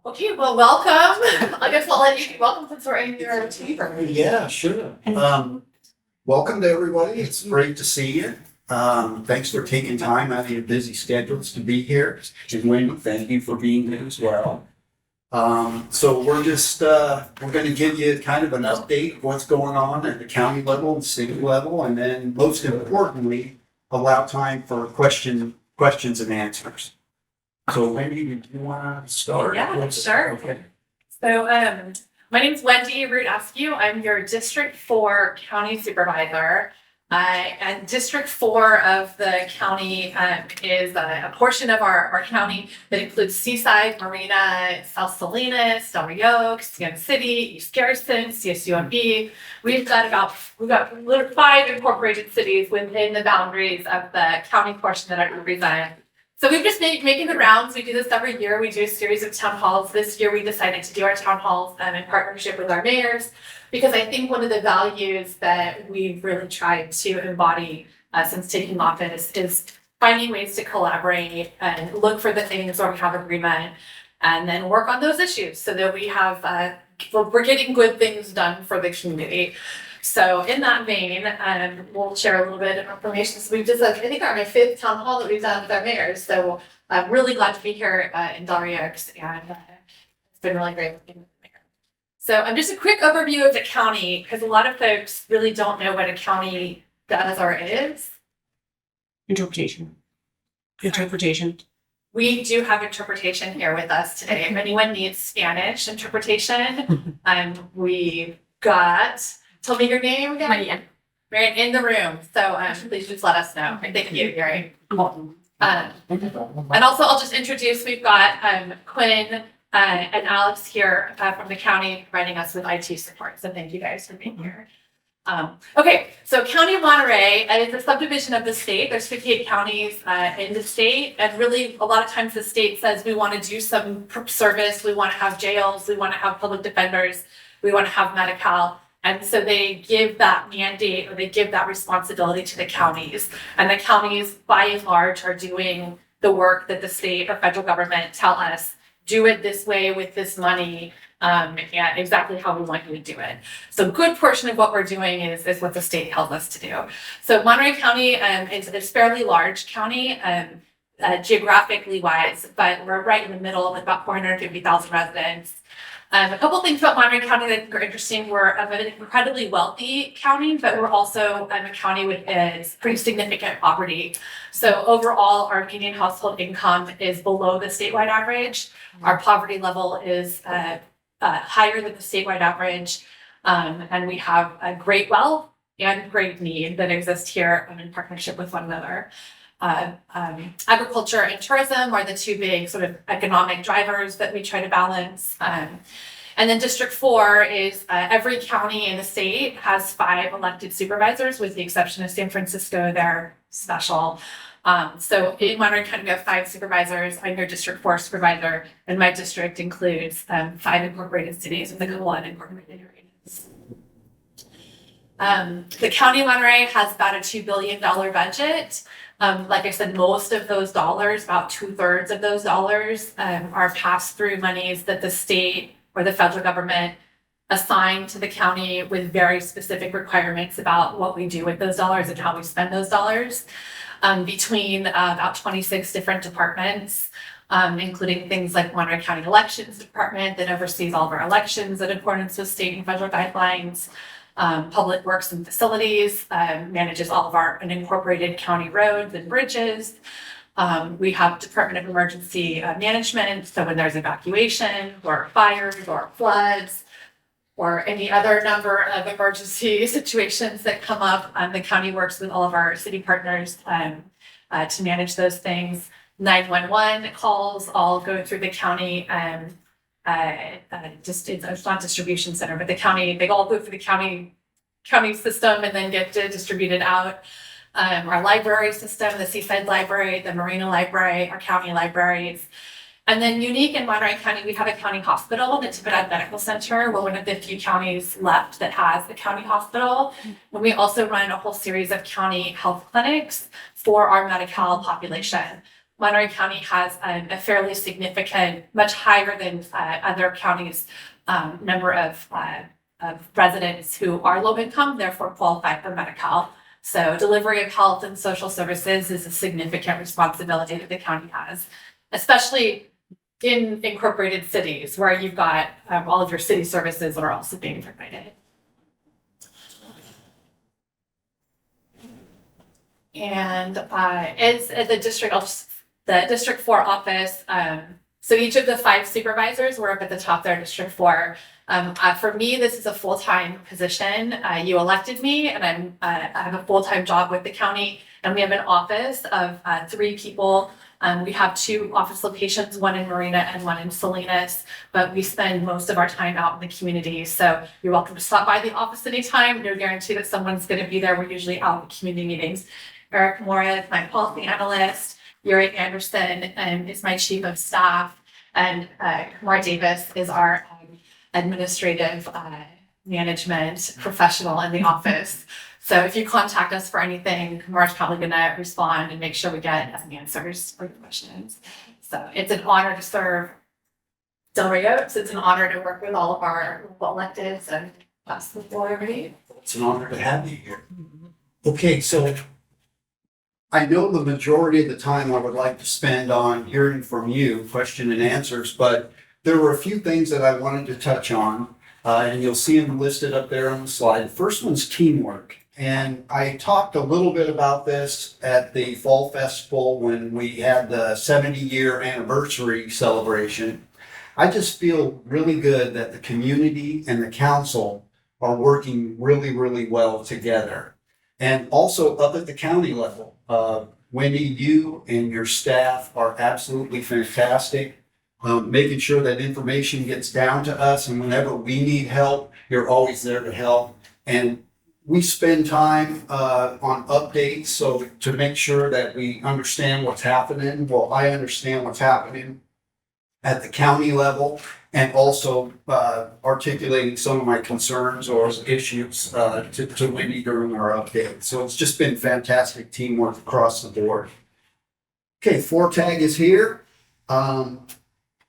Okay, well, welcome. I guess I'll let you welcome since we're in your chamber. Yeah, sure. Welcome to everybody. It's great to see you. Thanks for taking time out of your busy schedules to be here. And Wendy, thank you for being here as well. So we're just, we're going to give you kind of an update of what's going on at the county level and city level, and then most importantly, allow time for questions and answers. So Wendy, do you want to start? Yeah, sure. Okay. So my name is Wendy Root Askew. I'm your District 4 County Supervisor. And District 4 of the county is a portion of our county that includes Seaside, Marina, South Salinas, Rey Oaks, Kansas City, East Garrison, CSUMB. We've got 5 incorporated cities within the boundaries of the county portion that I represent. So we've just been making the rounds. We do this every year. We do a series of town halls. This year we decided to do our town halls in partnership with our mayors, because I think one of the values that we've really tried to embody since taking office is finding ways to collaborate and look for the things where we have agreement and then work on those issues so that we have, we're getting good things done for the community. So in that vein, we'll share a little bit of information. So we've just, I think, our 5th town hall that we've done with our mayors. So I'm really glad to be here in Rey Oaks, and it's been really great working with the mayor. So just a quick overview of the county, because a lot of folks really don't know what a county does or is. Interpretation. We do have interpretation here with us today. If anyone needs Spanish interpretation, we've got... Tell me your name again. Marianne in the room. So please just let us know. Thank you, Gary. And also I'll just introduce, we've got Quinn and Alex here from the county providing us with IT support. So thank you guys for being here. Okay, so County of Monterey is a subdivision of the state. There's 58 counties in the state, and really a lot of times the state says we want to do some service, we want to have jails, we want to have public defenders, we want to have Medi-Cal. And so they give that mandate, or they give that responsibility to the counties. And the counties, by and large, are doing the work that the state or federal government tell us, do it this way with this money, and exactly how we want you to do it. So a good portion of what we're doing is what the state tells us to do. So Monterey County is a fairly large county, geographically wise, but we're right in the middle with about 450,000 residents. A couple things about Monterey County that are interesting. We're an incredibly wealthy county, but we're also a county with pretty significant poverty. So overall, our median household income is below the statewide average. Our poverty level is higher than the statewide average. And we have a great wealth and great need that exist here in partnership with one another. Agriculture and tourism are the 2 big sort of economic drivers that we try to balance. And then District 4 is every county in the state has 5 elected supervisors, with the exception of San Francisco. They're special. So in Monterey County, we have 5 supervisors. I'm your District 4 supervisor, and my district includes 5 incorporated cities with a couple unincorporated areas. The County of Monterey has about a $2 billion budget. Like I said, most of those dollars, about 2/3 of those dollars, are pass-through monies that the state or the federal government assign to the county with very specific requirements about what we do with those dollars and how we spend those dollars, between about 26 different departments, including things like Monterey County Elections Department that oversees all of our elections in accordance with state and federal guidelines. Public Works and Facilities manages all of our unincorporated county roads and bridges. We have Department of Emergency Management, so when there's evacuation or fires or floods or any other number of emergency situations that come up, the county works with all of our city partners to manage those things. 911 calls all go through the county. It's not distribution center, but the county, they all go through the county system and then get distributed out. Our library system, the Seaside Library, the Marina Library, our county libraries. And then unique in Monterey County, we have a county hospital, the Tiburon Medical Center. We're one of the few counties left that has a county hospital. And we also run a whole series of county health clinics for our Medi-Cal population. Monterey County has a fairly significant, much higher than other counties, number of residents who are low income, therefore qualify for Medi-Cal. So delivery of health and social services is a significant responsibility that the county has, especially in incorporated cities where you've got all of your city services that are also being provided. And as the District 4 office, so each of the 5 supervisors were up at the top there, District 4. For me, this is a full-time position. You elected me, and I have a full-time job with the county, and we have an office of 3 people. We have 2 office locations, one in Marina and one in Salinas, but we spend most of our time out in the community. So you're welcome to stop by the office anytime. No guarantee that someone's going to be there. We're usually out in community meetings. Eric Mora is my policy analyst. Yuri Anderson is my chief of staff, and Kamar Davis is our administrative management professional in the office. So if you contact us for anything, Kamar's probably going to respond and make sure we get answers for your questions. So it's an honor to serve Rey Oaks. It's an honor to work with all of our local electeds, and pass the floor over to you. It's an honor to have you here. Okay, so I know the majority of the time I would like to spend on hearing from you, question and answers, but there were a few things that I wanted to touch on, and you'll see them listed up there on the slide. The first one's teamwork. And I talked a little bit about this at the Fall Festival when we had the 70-year anniversary celebration. I just feel really good that the community and the council are working really, really well together. And also up at the county level, Wendy, you and your staff are absolutely fantastic. Making sure that information gets down to us, and whenever we need help, you're always there to help. And we spend time on updates so to make sure that we understand what's happening. Well, I understand what's happening at the county level, and also articulating some of my concerns or issues to Wendy during our update. So it's just been fantastic teamwork across the board. Okay, FORTAG is here.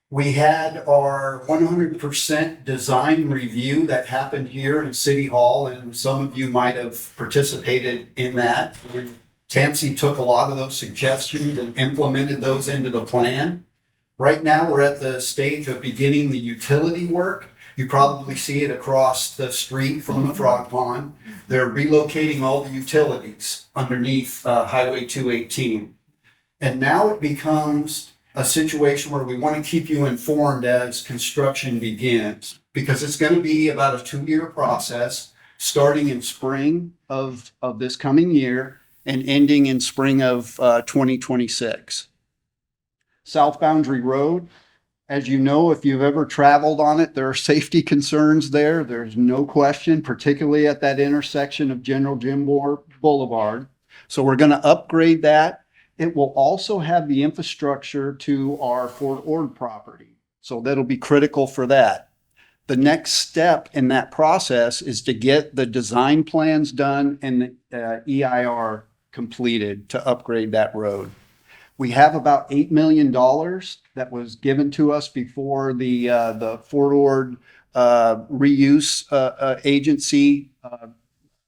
We had our 100% design review that happened here in City Hall, and some of you might have participated in that. Tansy took a lot of those suggestions and implemented those into the plan. Right now, we're at the stage of beginning the utility work. You probably see it across the street from the Frog Pond. They're relocating all the utilities underneath Highway 218. And now it becomes a situation where we want to keep you informed as construction begins, because it's going to be about a 2-year process, starting in spring of this coming year and ending in spring of 2026. South Boundary Road, as you know, if you've ever traveled on it, there are safety concerns there. There's no question, particularly at that intersection of General Jim Boulevard. So we're going to upgrade that. It will also have the infrastructure to our Fort Ord property. So that'll be critical for that. The next step in that process is to get the design plans done and the EIR completed to upgrade that road. We have about $8 million that was given to us before the Fort Ord reuse agency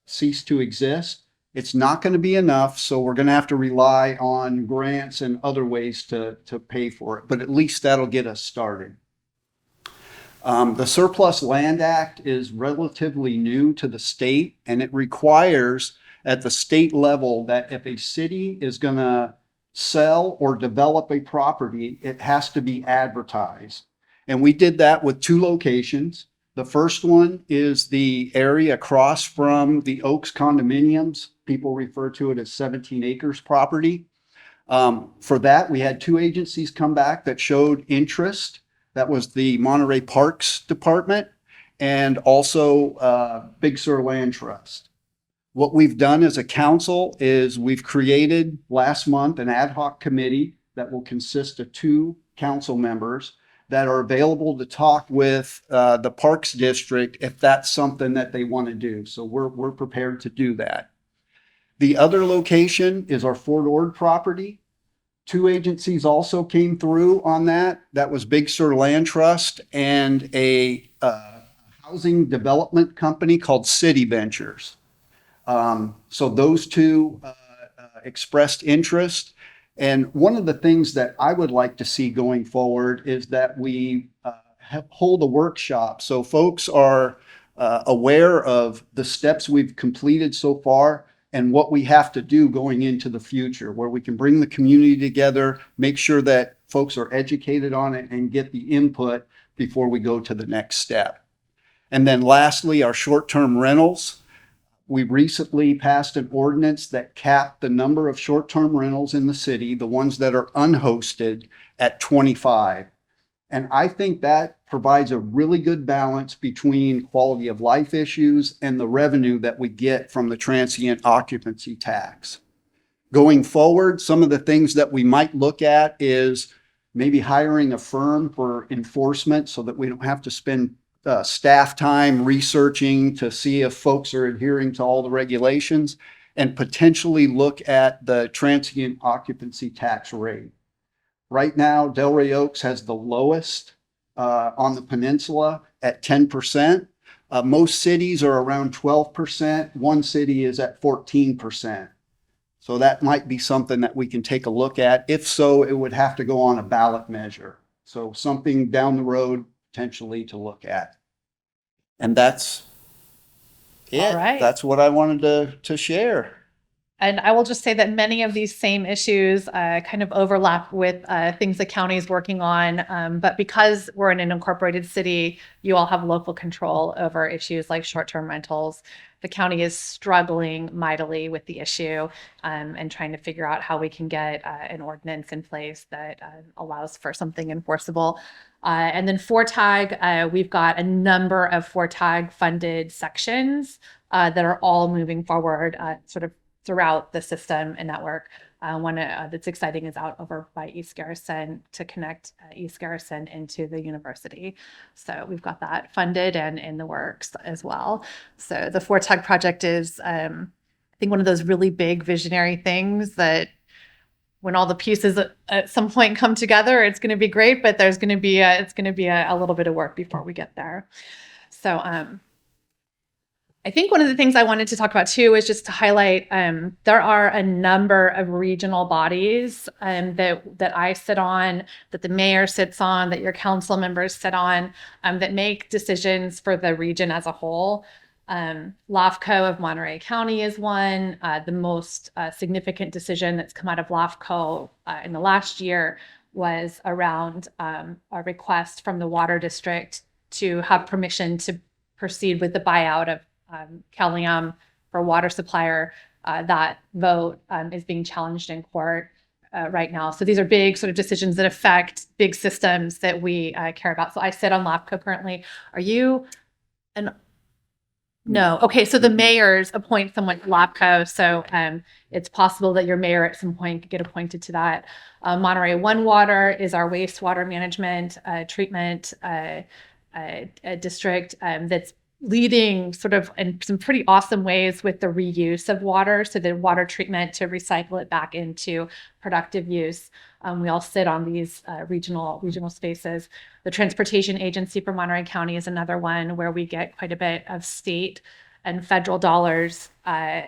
ceased to exist. It's not going to be enough, so we're going to have to rely on grants and other ways to pay for it, but at least that'll get us started. The Surplus Land Act is relatively new to the state, and it requires at the state level that if a city is going to sell or develop a property, it has to be advertised. And we did that with 2 locations. The first one is the area across from the Oaks condominiums. People refer to it as 17 acres property. For that, we had 2 agencies come back that showed interest. That was the Monterey Parks Department and also Big Sur Land Trust. What we've done as a council is we've created last month an ad hoc committee that will consist of 2 council members that are available to talk with the Parks District if that's something that they want to do. So we're prepared to do that. The other location is our Fort Ord property. Two agencies also came through on that. That was Big Sur Land Trust and a housing development company called City Ventures. So those two expressed interest. And one of the things that I would like to see going forward is that we hold a workshop so folks are aware of the steps we've completed so far and what we have to do going into the future, where we can bring the community together, make sure that folks are educated on it and get the input before we go to the next step. And then lastly, our short-term rentals. We recently passed an ordinance that capped the number of short-term rentals in the city, the ones that are unhosted, at 25. And I think that provides a really good balance between quality of life issues and the revenue that we get from the transient occupancy tax. Going forward, some of the things that we might look at is maybe hiring a firm for enforcement so that we don't have to spend staff time researching to see if folks are adhering to all the regulations, and potentially look at the transient occupancy tax rate. Right now, Rey Oaks has the lowest on the peninsula at 10%. Most cities are around 12%. One city is at 14%. So that might be something that we can take a look at. If so, it would have to go on a ballot measure. So something down the road potentially to look at. And that's it. All right. That's what I wanted to share. And I will just say that many of these same issues kind of overlap with things the county is working on. But because we're in an incorporated city, you all have local control over issues like short-term rentals. The county is struggling mightily with the issue and trying to figure out how we can get an ordinance in place that allows for something enforceable. And then FORTAG, we've got a number of FORTAG funded sections that are all moving forward sort of throughout the system and network. One that's exciting is out over by East Garrison to connect East Garrison into the university. So we've got that funded and in the works as well. So the FORTAG project is, I think, one of those really big visionary things that when all the pieces at some point come together, it's going to be great, but there's going to be it's going to be a little bit of work before we get there. So I think one of the things I wanted to talk about too is just to highlight there are a number of regional bodies that I sit on, that the mayor sits on, that your council members sit on, that make decisions for the region as a whole. LAFCO of Monterey County is one. The most significant decision that's come out of LAFCO in the last year was around a request from the water district to have permission to proceed with the buyout of Calium for water supplier. That vote is being challenged in court right now. So these are big sort of decisions that affect big systems that we care about. So I sit on LAFCO currently. Are you an No. Okay. So the mayors appoint someone to LAPCO. So it's possible that your mayor at some point could get appointed to that. Monterey One Water is our wastewater management treatment district that's leading sort of in some pretty awesome ways with the reuse of water. So the water treatment to recycle it back into productive use. We all sit on these regional spaces. The Transportation Agency for Monterey County is another one where we get quite a bit of state and federal dollars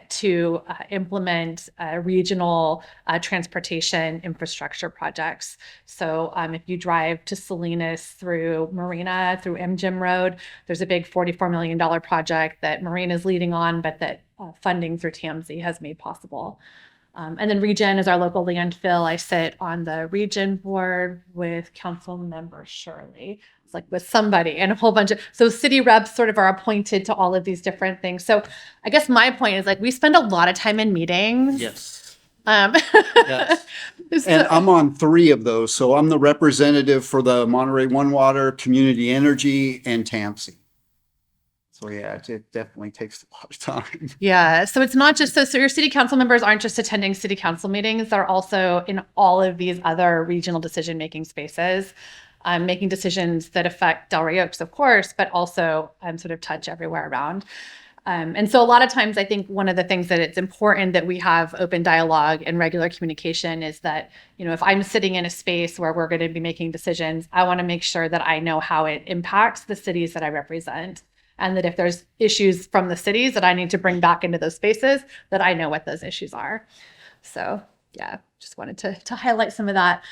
to implement regional transportation infrastructure projects. So if you drive to Salinas through Marina, through MGM Road, there's a big $44 million project that Marina is leading on, but that funding through TAMZ has made possible. And then Regen is our local landfill. I sit on the Regen board with council member Shirley. It's like with somebody and a whole bunch of, so city reps sort of are appointed to all of these different things. So I guess my point is like, we spend a lot of time in meetings. Yes. Yes. And I'm on 3 of those. So I'm the representative for the Monterey One Water, Community Energy, and TAMC. So yeah, it definitely takes a lot of time. Yeah. So it's not just, so your city council members aren't just attending city council meetings. They're also in all of these other regional decision-making spaces, making decisions that affect Rey Oaks, of course, but also sort of touch everywhere around. And so a lot of times I think one of the things that it's important that we have open dialogue and regular communication is that, if I'm sitting in a space where we're going to be making decisions, I want to make sure that I know how it impacts the cities that I represent. And that if there's issues from the cities that I need to bring back into those spaces, that I know what those issues are. So yeah, just wanted to highlight some of that.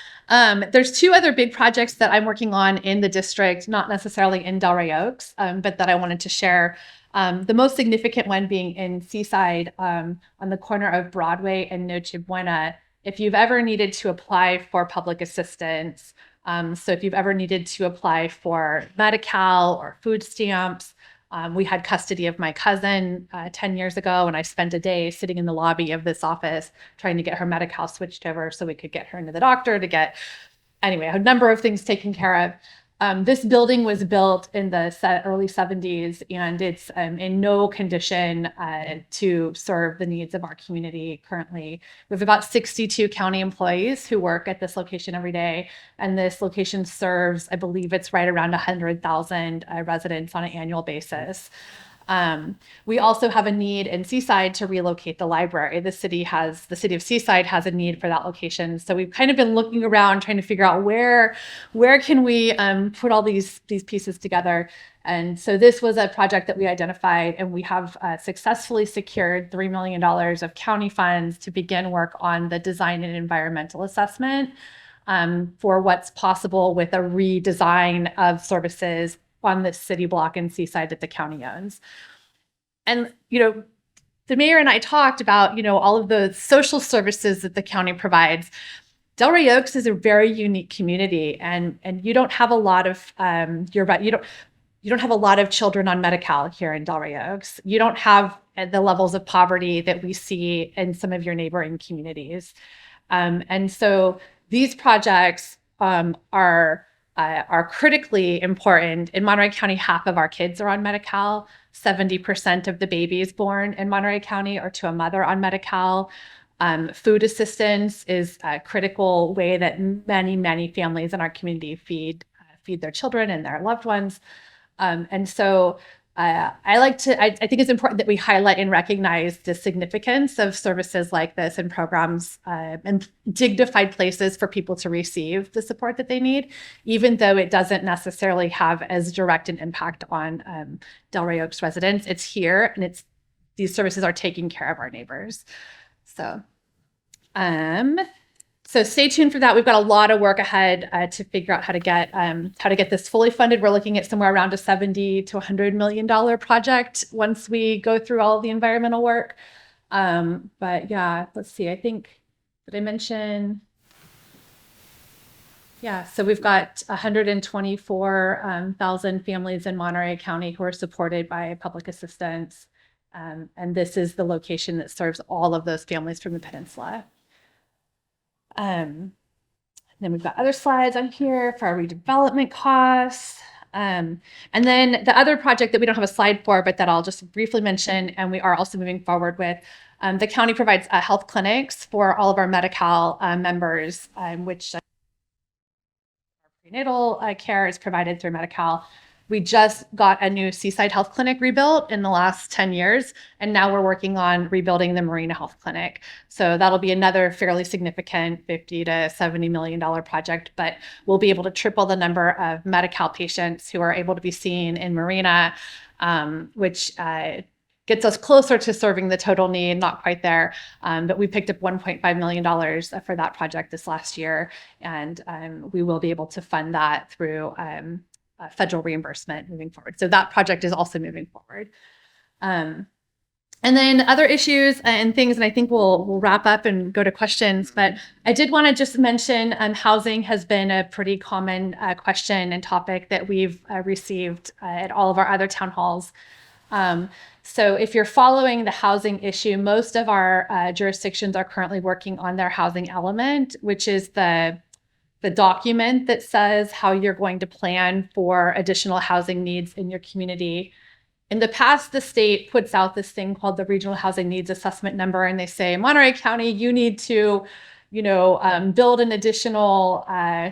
There's 2 other big projects that I'm working on in the district, not necessarily in Rey Oaks, but that I wanted to share. The most significant one being in Seaside, on the corner of Broadway and Noche Buena. If you've ever needed to apply for public assistance, so if you've ever needed to apply for Medi-Cal or food stamps, we had custody of my cousin 10 years ago, and I spent a day sitting in the lobby of this office trying to get her Medi-Cal switched over so we could get her into the doctor anyway, a number of things taken care of. This building was built in the early 70s, and it's in no condition to serve the needs of our community currently. We have about 62 county employees who work at this location every day, and this location serves, I believe it's right around 100,000 residents on an annual basis. We also have a need in Seaside to relocate the library. The city of Seaside has a need for that location. So we've kind of been looking around trying to figure out where can we put all these pieces together. And so this was a project that we identified, and we have successfully secured $3 million of county funds to begin work on the design and environmental assessment for what's possible with a redesign of services on this city block in Seaside that the county owns. And, the mayor and I talked about, all of the social services that the county provides. Rey Oaks is a very unique community, and you don't have a lot of, you don't have a lot of children on Medi-Cal here in Rey Oaks. You don't have the levels of poverty that we see in some of your neighboring communities. And so these projects are critically important. In Monterey County, half of our kids are on Medi-Cal. 70% of the babies born in Monterey County are to a mother on Medi-Cal. Food assistance is a critical way that many, many families in our community feed their children and their loved ones. And so I think it's important that we highlight and recognize the significance of services like this and programs and dignified places for people to receive the support that they need, even though it doesn't necessarily have as direct an impact on Rey Oaks residents. It's here, and these services are taking care of our neighbors. So stay tuned for that. We've got a lot of work ahead to figure out how to get this fully funded. We're looking at somewhere around a $70 to $100 million project once we go through all of the environmental work. But yeah, let's see. Did I mention? Yeah, so we've got 124,000 families in Monterey County who are supported by public assistance. And this is the location that serves all of those families from the peninsula. Then we've got other slides on here for our redevelopment costs. And then the other project that we don't have a slide for, but that I'll just briefly mention, and we are also moving forward with, the county provides health clinics for all of our Medi-Cal members, which prenatal care is provided through Medi-Cal. We just got a new Seaside Health Clinic rebuilt in the last 10 years, and now we're working on rebuilding the Marina Health Clinic. So that'll be another fairly significant $50 to $70 million project, but we'll be able to triple the number of Medi-Cal patients who are able to be seen in Marina, which gets us closer to serving the total need, not quite there. But we picked up $1.5 million for that project this last year, and we will be able to fund that through federal reimbursement moving forward. So that project is also moving forward. And then other issues and things, and I think we'll wrap up and go to questions, but I did want to just mention housing has been a pretty common question and topic that we've received at all of our other town halls. So if you're following the housing issue, most of our jurisdictions are currently working on their housing element, which is the document that says how you're going to plan for additional housing needs in your community. In the past, the state puts out this thing called the Regional Housing Needs Assessment Number, and they say, Monterey County, you need to, build an additional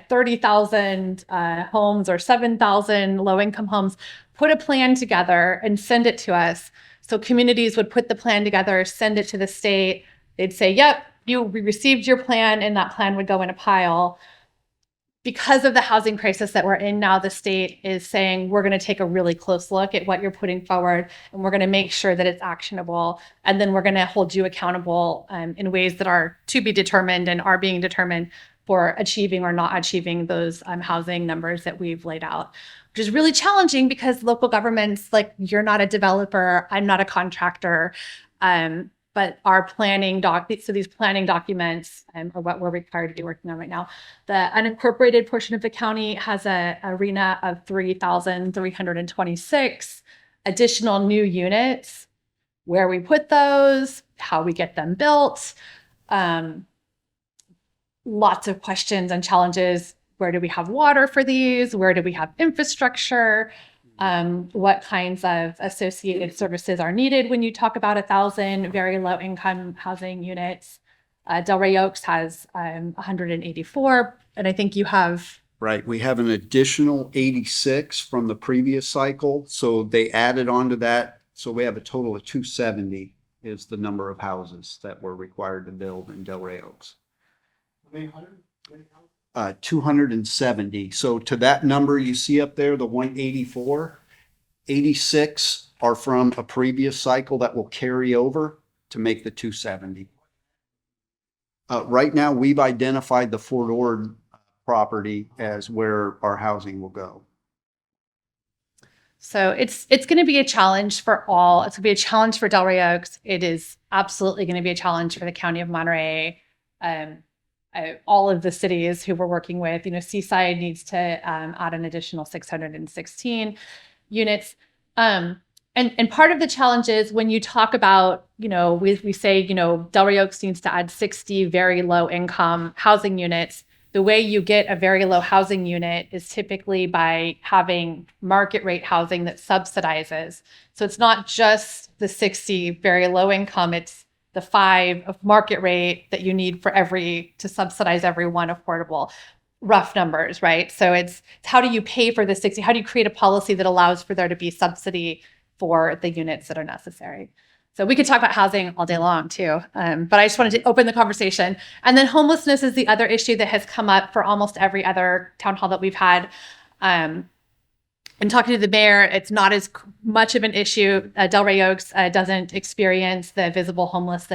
30,000 homes or 7,000 low-income homes. Put a plan together and send it to us So communities would put the plan together, send it to the state. They'd say, yep, we received your plan, and that plan would go in a pile. Because of the housing crisis that we're in now, the state is saying, we're going to take a really close look at what you're putting forward, and we're going to make sure that it's actionable. And then we're going to hold you accountable in ways that are to be determined and are being determined for achieving or not achieving those housing numbers that we've laid out, which is really challenging because local governments, like, you're not a developer, I'm not a contractor. But our planning so these planning documents are what we're required to be working on right now. The unincorporated portion of the county has a arena of 3,326 additional new units. Where we put those, how we get them built, lots of questions and challenges. Where do we have water for these? Where do we have infrastructure? What kinds of associated services are needed when you talk about 1,000 very low income housing units? Rey Oaks has 184, and I think you have. Right, we have an additional 86 from the previous cycle, so they added on to that. So we have a total of 270 is the number of houses that we're required to build in Rey Oaks. 270. So to that number you see up there, the 184, 86 are from a previous cycle that will carry over to make the 270. Right now, we've identified the Fort Ord property as where our housing will go. So it's going to be a challenge for all. It's going to be a challenge for Rey Oaks. It is absolutely going to be a challenge for the County of Monterey. All of the cities who we're working with, Seaside needs to add an additional 616 units. And part of the challenge is when you talk about, we say, Rey Oaks needs to add 60 very low income housing units. The way you get a very low housing unit is typically by having market rate housing that subsidizes. So it's not just the 60 very low income, it's the 5 of market rate that you need to subsidize every one affordable. Rough numbers, right? So it's how do you pay for the 60? How do you create a policy that allows for there to be subsidy for the units that are necessary? So we could talk about housing all day long too, but I just wanted to open the conversation. And then homelessness is the other issue that has come up for almost every other town hall that we've had. And talking to the mayor, it's not as much of an issue. Rey Oaks doesn't experience the visible homeless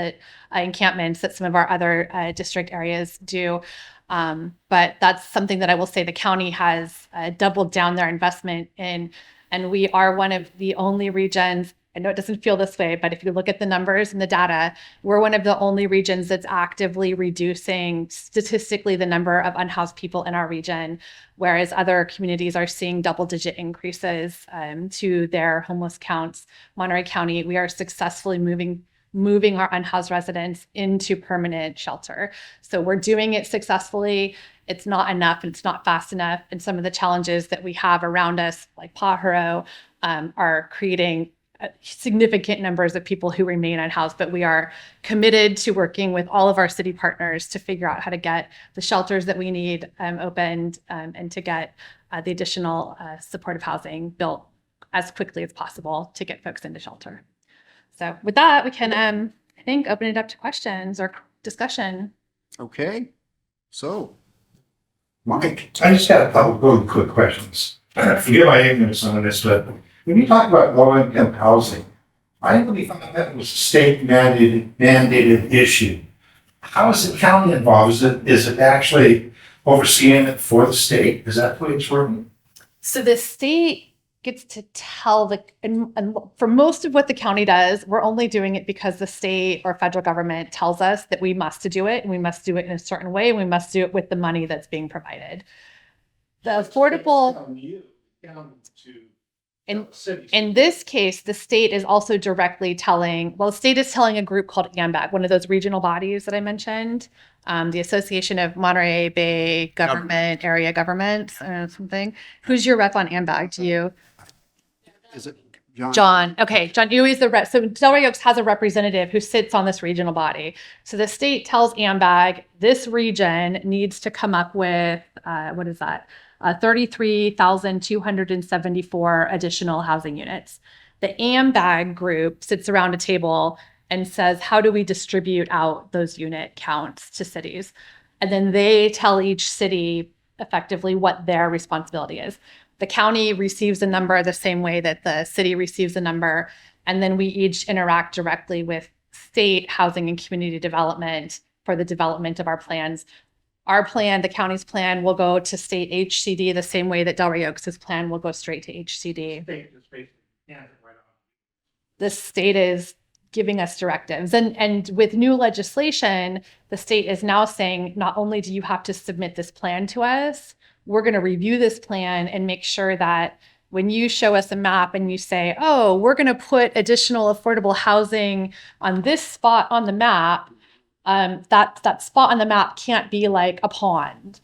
encampments that some of our other district areas do. But that's something that I will say the county has doubled down their investment in. And we are one of the only regions, I know it doesn't feel this way, but if you look at the numbers and the data, we're one of the only regions that's actively reducing statistically the number of unhoused people in our region, whereas other communities are seeing double-digit increases to their homeless counts. Monterey County, we are successfully moving our unhoused residents into permanent shelter. So we're doing it successfully. It's not enough, and it's not fast enough. And some of the challenges that we have around us, like Pajaro, are creating significant numbers of people who remain unhoused, but we are committed to working with all of our city partners to figure out how to get the shelters that we need opened and to get the additional supportive housing built as quickly as possible to get folks into shelter. So with that, we can, I think, open it up to questions or discussion. Okay, so Mike. I just got a couple of really quick questions. Forgive my ignorance on this, but when you talk about low-income housing, I really thought that was a state mandated issue. How is the county involved? Is it actually overseeing it for the state? Is that the way it's working? So the state gets to tell and for most of what the county does, we're only doing it because the state or federal government tells us that we must do it, and we must do it in a certain way, and we must do it with the money that's being provided. The affordable, in this case, the state is also directly telling, the state is telling a group called AMBAG, one of those regional bodies that I mentioned, the Association of Monterey Bay Government Area Governments, something. Who's your rep on AMBAG? Do you? Is it John? John. Okay, John, you is the rep. So Rey Oaks has a representative who sits on this regional body. So the state tells AMBAG this region needs to come up with, 33,274 additional housing units. The AMBAG group sits around a table and says, how do we distribute out those unit counts to cities? And then they tell each city effectively what their responsibility is. The county receives a number the same way that the city receives a number. And then we each interact directly with state housing and community development for the development of our plans. Our plan, the county's plan, will go to state HCD the same way that Rey Oaks' plan will go straight to HCD. The state is giving us directives. And with new legislation, the state is now saying, not only do you have to submit this plan to us, we're going to review this plan and make sure that when you show us a map and you say, oh, we're going to put additional affordable housing on this spot on the map, that spot on the map can't be like a pond.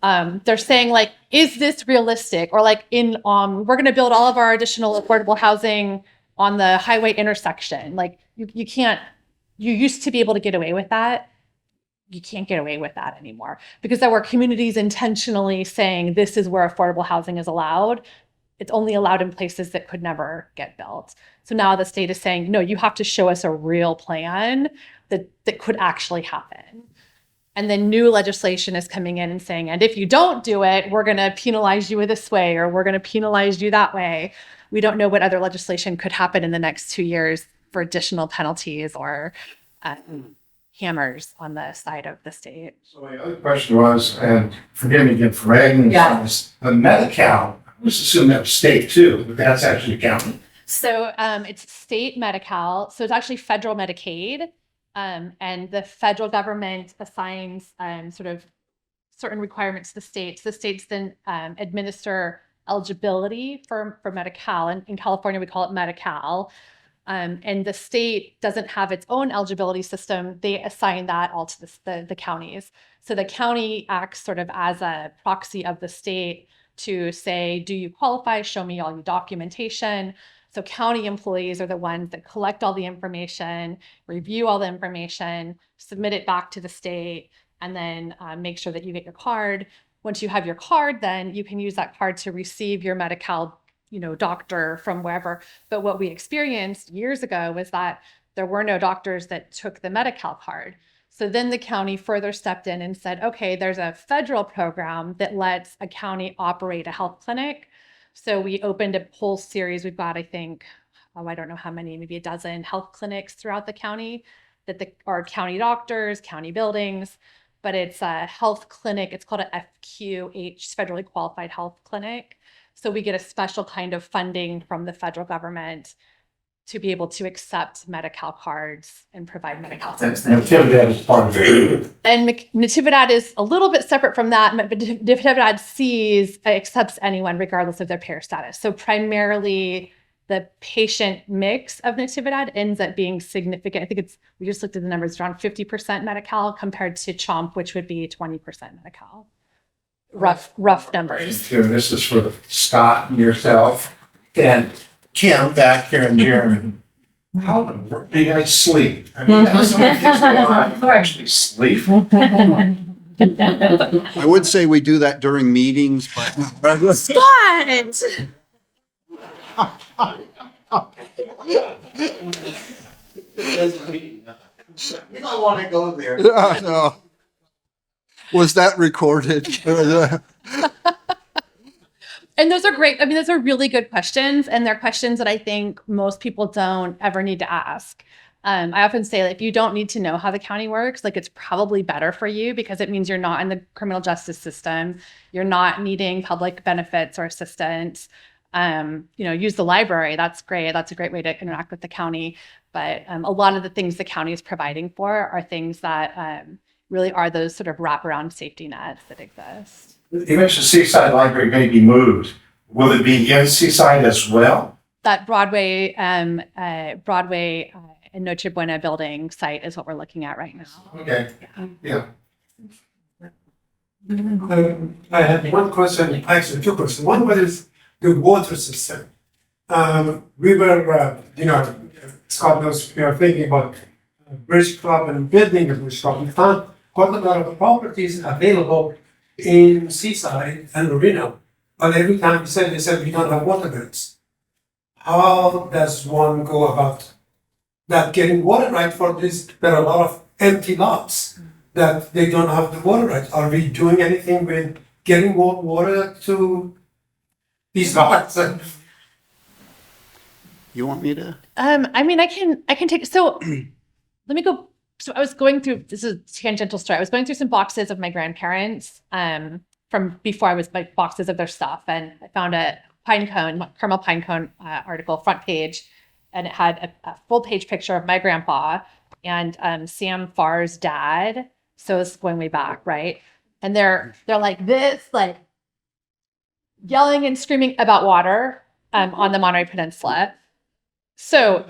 They're saying like, is this realistic? Or like we're going to build all of our additional affordable housing on the highway intersection. Like you can't, you used to be able to get away with that. You can't get away with that anymore because there were communities intentionally saying this is where affordable housing is allowed. It's only allowed in places that could never get built. So now the state is saying, no, you have to show us a real plan that could actually happen. And then new legislation is coming in and saying, and if you don't do it, we're going to penalize you this way, or we're going to penalize you that way. We don't know what other legislation could happen in the next 2 years for additional penalties or hammers on the side of the state. So my other question was, and forgive me again for ragging this, the Medi-Cal, I was assuming that was state too, but that's actually county. So it's state Medi-Cal. So it's actually federal Medicaid. And the federal government assigns sort of certain requirements to the states. The states then administer eligibility for Medi-Cal. And in California, we call it Medi-Cal. And the state doesn't have its own eligibility system. They assign that all to the counties. So the county acts sort of as a proxy of the state to say, do you qualify? Show me all your documentation. So county employees are the ones that collect all the information, review all the information, submit it back to the state, and then make sure that you get your card. Once you have your card, then you can use that card to receive your Medi-Cal, doctor from wherever. But what we experienced years ago was that there were no doctors that took the Medi-Cal card. So then the county further stepped in and said, okay, there's a federal program that lets a county operate a health clinic. So we opened a whole series. We've got, I think, I don't know how many, maybe a dozen health clinics throughout the county that are county doctors, county buildings, but it's a health clinic. It's called a FQH, Federally Qualified Health Clinic. So we get a special kind of funding from the federal government to be able to accept Medi-Cal cards and provide Medi-Cal services. And Natividad is part of it. And Natividad is a little bit separate from that, but Natividad accepts anyone regardless of their payer status. So primarily the patient mix of Natividad ends up being significant. I think we just looked at the numbers, around 50% Medi-Cal compared to CHOMP, which would be 20% Medi-Cal. Rough numbers. This is for Scott and yourself and Kim back here in Jeremy. How do you guys sleep? I mean, that's what it is going on. Actually sleep. I would say we do that during meetings, but. Scott! You don't want to go there. No. Was that recorded? And those are great. I mean, those are really good questions. And they're questions that I think most people don't ever need to ask. I often say that if you don't need to know how the county works, like it's probably better for you because it means you're not in the criminal justice system. You're not needing public benefits or assistance. Use the library. That's great. That's a great way to interact with the county. But a lot of the things the county is providing for are things that really are those sort of wraparound safety nets that exist. You mentioned Seaside Library may be moved. Will it be in Seaside as well? That Broadway and Noche Buena building site is what we're looking at right now. Okay. Yeah. I have one question, actually two questions. One was the water system. We were, Scott knows, we are thinking about Bridge Club and building a Bridge Club. We found quite a lot of properties available in Seaside and Reno. But every time they said we don't have water bills. how does one go about that getting water right for this? There are a lot of empty lots that they don't have the water right. Are we doing anything with getting more water to these lots? You want me to? I mean, I can take, so let me go. So I was going through, this is a tangential story. I was going through some boxes of my grandparents, from before I was like boxes of their stuff. And I found a caramel pine cone article, front page, and it had a full page picture of my grandpa and Sam Farr's dad. So it's going way back, right? And they're like this, like yelling and screaming about water on the Monterey Peninsula. So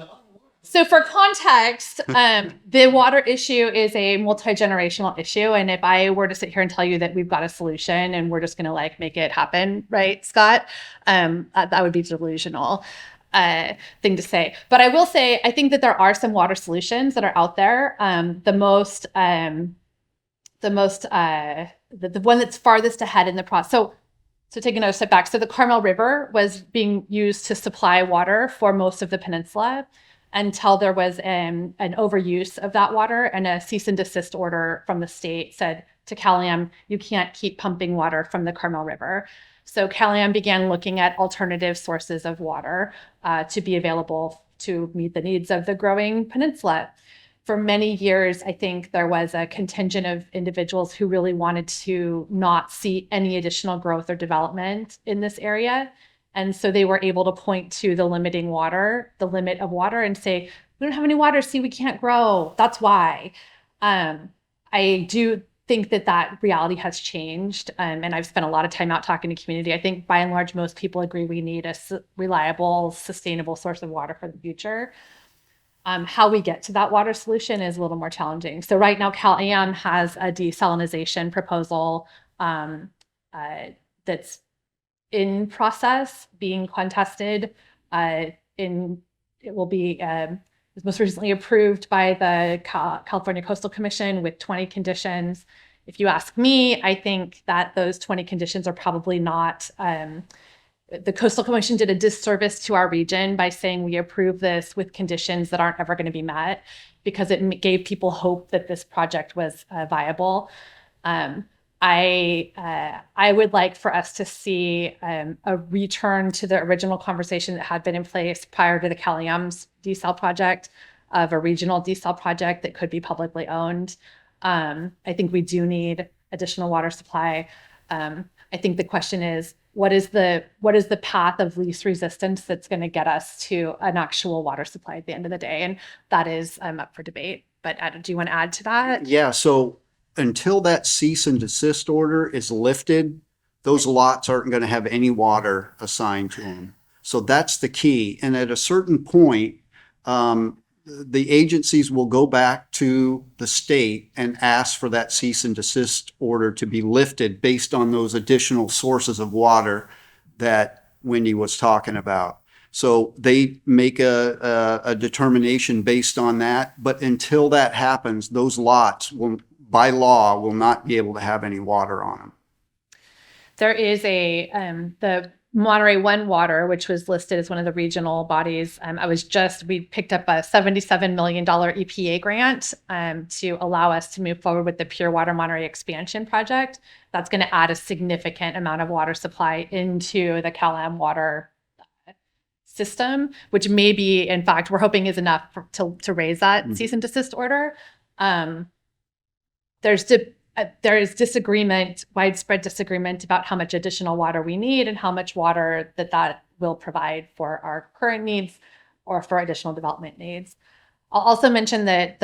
for context, the water issue is a multi-generational issue. And if I were to sit here and tell you that we've got a solution and we're just going to like make it happen, right, Scott? That would be delusional thing to say. But I will say, I think that there are some water solutions that are out there. The one that's farthest ahead in the process. So taking a step back, so the Carmel River was being used to supply water for most of the peninsula until there was an overuse of that water, and a cease and desist order from the state said to Caliam, you can't keep pumping water from the Carmel River. So Caliam began looking at alternative sources of water to be available to meet the needs of the growing peninsula. For many years, I think there was a contingent of individuals who really wanted to not see any additional growth or development in this area. And so they were able to point to the limit of water, and say, we don't have any water, see, we can't grow. That's why. I do think that reality has changed. And I've spent a lot of time out talking to community. I think by and large, most people agree we need a reliable, sustainable source of water for the future. How we get to that water solution is a little more challenging. So right now, Cal-Am has a desalinization proposal that's in process, being contested. It will be was most recently approved by the California Coastal Commission with 20 conditions. If you ask me, I think that those 20 conditions are probably not. The Coastal Commission did a disservice to our region by saying we approve this with conditions that aren't ever going to be met, because it gave people hope that this project was viable. I would like for us to see a return to the original conversation that had been in place prior to the Caliam's desal project, of a regional desal project that could be publicly owned. I think we do need additional water supply. I think the question is, what is the path of least resistance that's going to get us to an actual water supply at the end of the day? And that is up for debate. But do you want to add to that? Yeah, so until that cease and desist order is lifted, those lots aren't going to have any water assigned to them. So that's the key. And at a certain point, the agencies will go back to the state and ask for that cease and desist order to be lifted based on those additional sources of water that Wendy was talking about. So they make a determination based on that. But until that happens, those lots will, by law, will not be able to have any water on them. There is the Monterey One Water, which was listed as one of the regional bodies. We picked up a $77 million EPA grant to allow us to move forward with the Pure Water Monterey expansion project. That's going to add a significant amount of water supply into the Cal-Am water system, which may be, in fact, we're hoping is enough to raise that cease and desist order. There is disagreement, widespread disagreement about how much additional water we need and how much water that will provide for our current needs or for additional development needs. I'll also mention that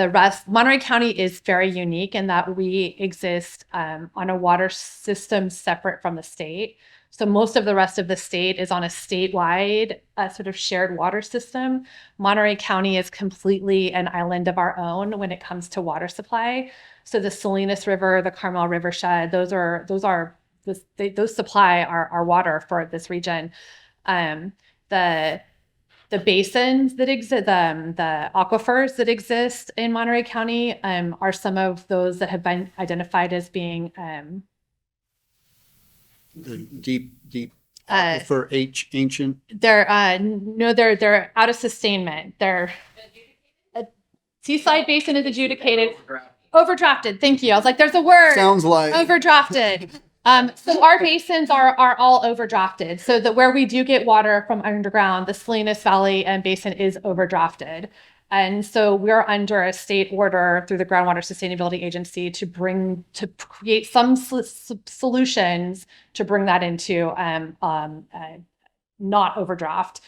Monterey County is very unique in that we exist on a water system separate from the state. So most of the rest of the state is on a statewide sort of shared water system. Monterey County is completely an island of our own when it comes to water supply. So the Salinas River, the Carmel Rivershed, those supply our water for this region. The basins that exist, the aquifers that exist in Monterey County are some of those that have been identified as being The deep For ancient. They're no, they're out of sustainment. They're Seaside Basin is adjudicated. Overdrafted. Thank you. I was like, there's a word. Sounds like. Overdrafted. So our basins are all overdrafted. So that where we do get water from underground, the Salinas Valley and Basin is overdrafted. And so we're under a state order through the Groundwater Sustainability Agency to create some solutions to bring that into not overdraft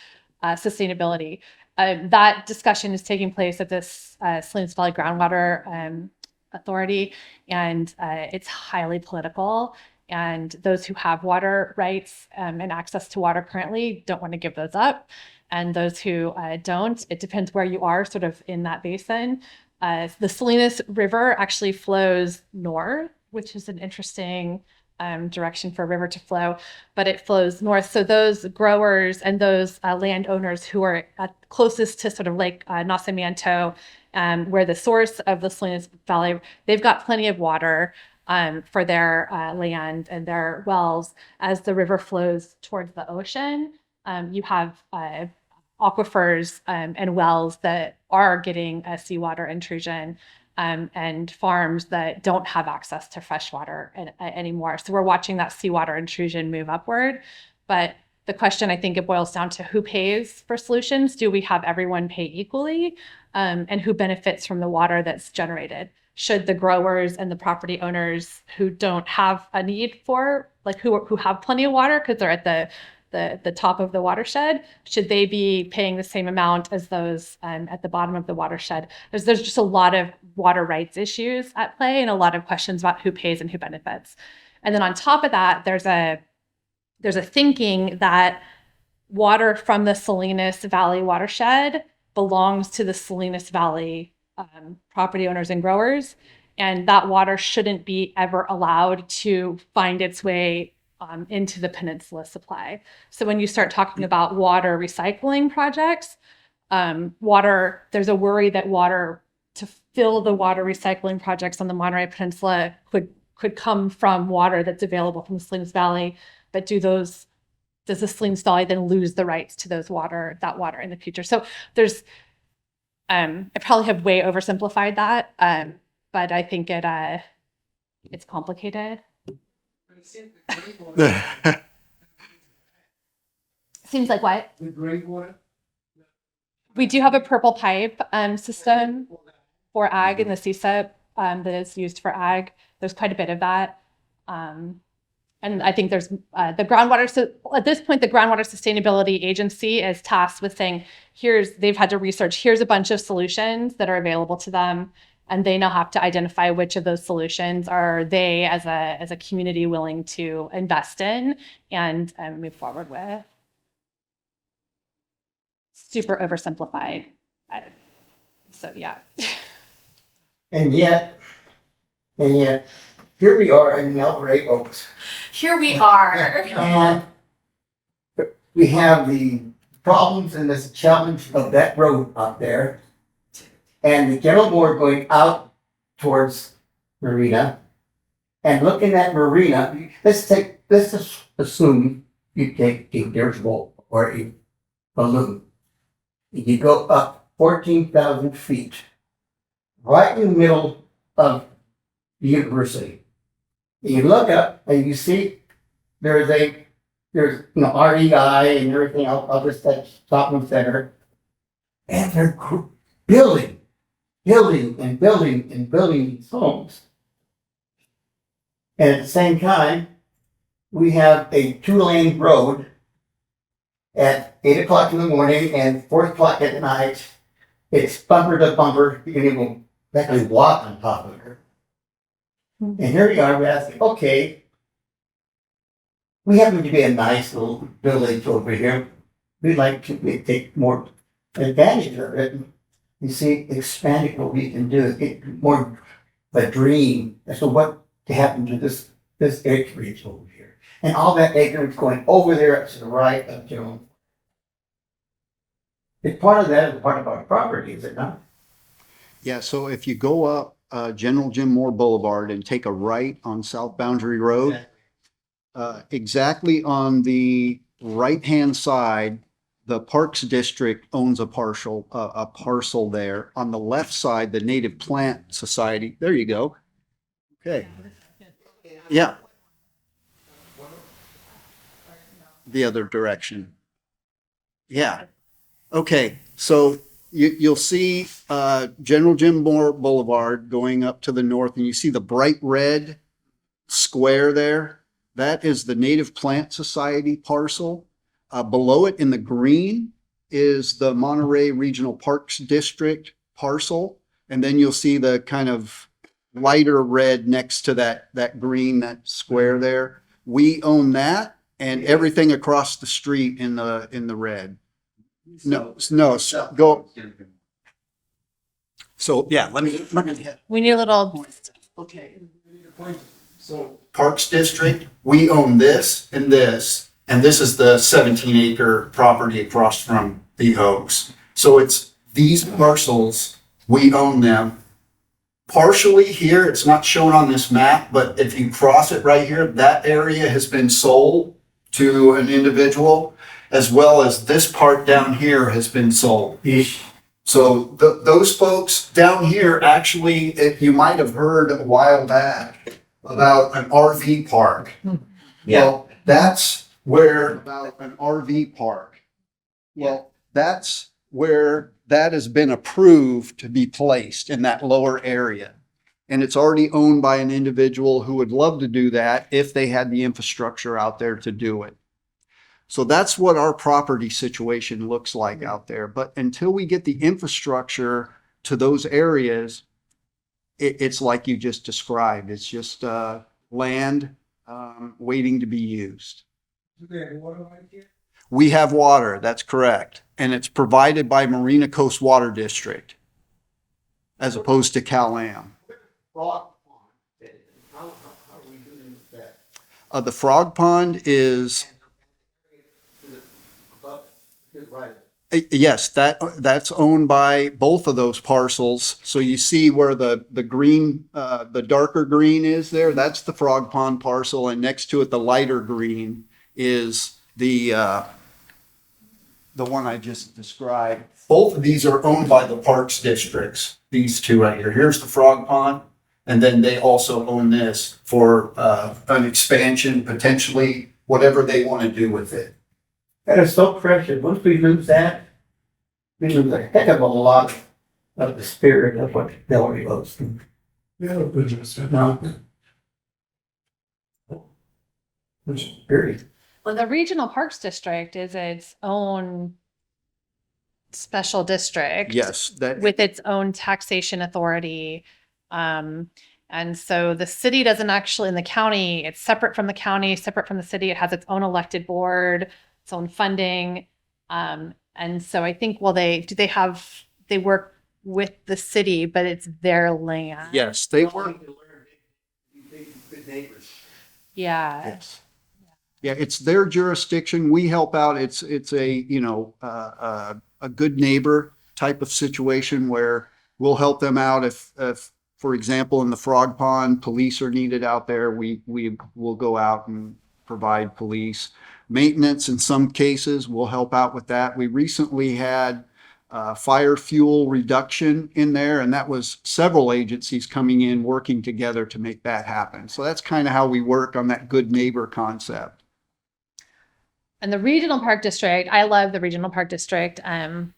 sustainability. That discussion is taking place at this Salinas Valley Groundwater Authority, and it's highly political. And those who have water rights and access to water currently don't want to give those up. And those who don't, it depends where you are sort of in that basin. The Salinas River actually flows north, which is an interesting direction for a river to flow, but it flows north. So those growers and those landowners who are closest to sort of Lake Nacimiento, where the source of the Salinas Valley, they've got plenty of water for their land and their wells. As the river flows towards the ocean, you have aquifers and wells that are getting a seawater intrusion, and farms that don't have access to fresh water anymore. So we're watching that seawater intrusion move upward. But the question, I think it boils down to who pays for solutions. Do we have everyone pay equally? And who benefits from the water that's generated? Should the growers and the property owners who don't have a need for, like who have plenty of water because they're at the top of the watershed, should they be paying the same amount as those at the bottom of the watershed? There's just a lot of water rights issues at play and a lot of questions about who pays and who benefits. And then on top of that, there's a thinking that water from the Salinas Valley watershed belongs to the Salinas Valley property owners and growers, and that water shouldn't be ever allowed to find its way into the peninsula supply. So when you start talking about water recycling projects, there's a worry that water to fill the water recycling projects on the Monterey Peninsula could come from water that's available from the Salinas Valley. But does the Salinas Valley then lose the rights to that water in the future? So there's, I probably have way oversimplified that, but I think it's complicated. Seems like what? The gray water? We do have a purple pipe system for ag in the CSIP that is used for ag. There's quite a bit of that. And I think there's the groundwater. So at this point, the Groundwater Sustainability Agency is tasked with saying, they've had to research, here's a bunch of solutions that are available to them. And they now have to identify which of those solutions are they as a community willing to invest in and move forward with. Super oversimplified. So yeah. And yet, here we are in Rey Oaks. Here we are. And we have the problems and this challenge of that road up there. And the general board going out towards Marina. And looking at Marina, let's just assume you take a dirigible or a balloon. You go up 14,000 feet, right in the middle of the university. You look up and you see there's REI and everything else, other stuff, shopping center, and they're building these homes. And at the same time, we have a 2-lane road at 8 o'clock in the morning and 4 o'clock at night. It's bumper to bumper. You can even actually walk on top of it. And here we are, we're asking, okay, we happen to be a nice little village over here. We'd like to take more advantage of it. You see, expanding what we can do, get more of a dream as to what to happen to this acreage over here. And all that acreage going over there to the right of Joan. It's part of that is part of our property, is it not? Yeah, so if you go up General Jim Moore Boulevard and take a right on South Boundary Road, exactly on the right-hand side, the Parks District owns a parcel there. On the left side, the Native Plant Society, there you go. Okay. Yeah. The other direction. Yeah. Okay, so you'll see General Jim Moore Boulevard going up to the north, and you see the bright red square there. That is the Native Plant Society parcel. Below it in the green is the Monterey Regional Parks District parcel. And then you'll see the kind of lighter red next to that green, that square there. We own that and everything across the street in the red. No, go. So yeah, let me We need a little, Okay. So Parks District, we own this, and this is the 17-acre property across from the Oaks. So it's these parcels, we own them. Partially here, it's not shown on this map, but if you cross it right here, that area has been sold to an individual, as well as this part down here has been sold. So those folks down here, actually, you might have heard a while back about an RV park. Well, that's where, about an RV park. Well, that's where that has been approved to be placed in that lower area. And it's already owned by an individual who would love to do that if they had the infrastructure out there to do it. So that's what our property situation looks like out there. But until we get the infrastructure to those areas, it's like you just described. It's just land waiting to be used. We have water, that's correct. And it's provided by Marina Coast Water District as opposed to Cal-Am. The frog pond is... Yes, that's owned by both of those parcels. So you see where the green, the darker green is there, that's the frog pond parcel. And next to it, the lighter green is the one I just described. Both of these are owned by the parks districts, these two right here. Here's the frog pond. And then they also own this for an expansion, potentially whatever they want to do with it. That is so precious. Once we lose that, we lose a heck of a lot of the spirit of what Delray was. Yeah, business. No. Period. well, the Regional Parks District is its own special district. Yes, that With its own taxation authority. And so the city doesn't actually, in the county, it's separate from the county, separate from the city. It has its own elected board, its own funding. And so I think, well, they work with the city, but it's their land. yes, they work. Yeah. Yes. Yeah, it's their jurisdiction. We help out. It's a, a good neighbor type of situation where we'll help them out if for example, in the frog pond, police are needed out there. We will go out and provide police maintenance. In some cases, we'll help out with that. We recently had fire fuel reduction in there, and that was several agencies coming in, working together to make that happen. So that's kind of how we work on that good neighbor concept. And the Regional Park District, I love the Regional Park District,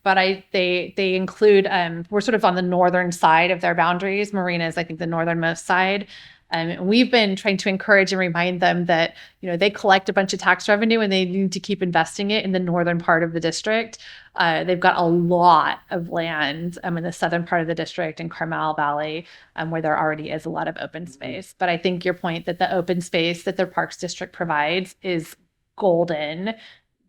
but they include, we're sort of on the northern side of their boundaries. Marina is, I think, the northernmost side. And we've been trying to encourage and remind them that, they collect a bunch of tax revenue and they need to keep investing it in the northern part of the district. They've got a lot of land in the southern part of the district in Carmel Valley, where there already is a lot of open space. But I think your point that the open space that their Parks District provides is golden,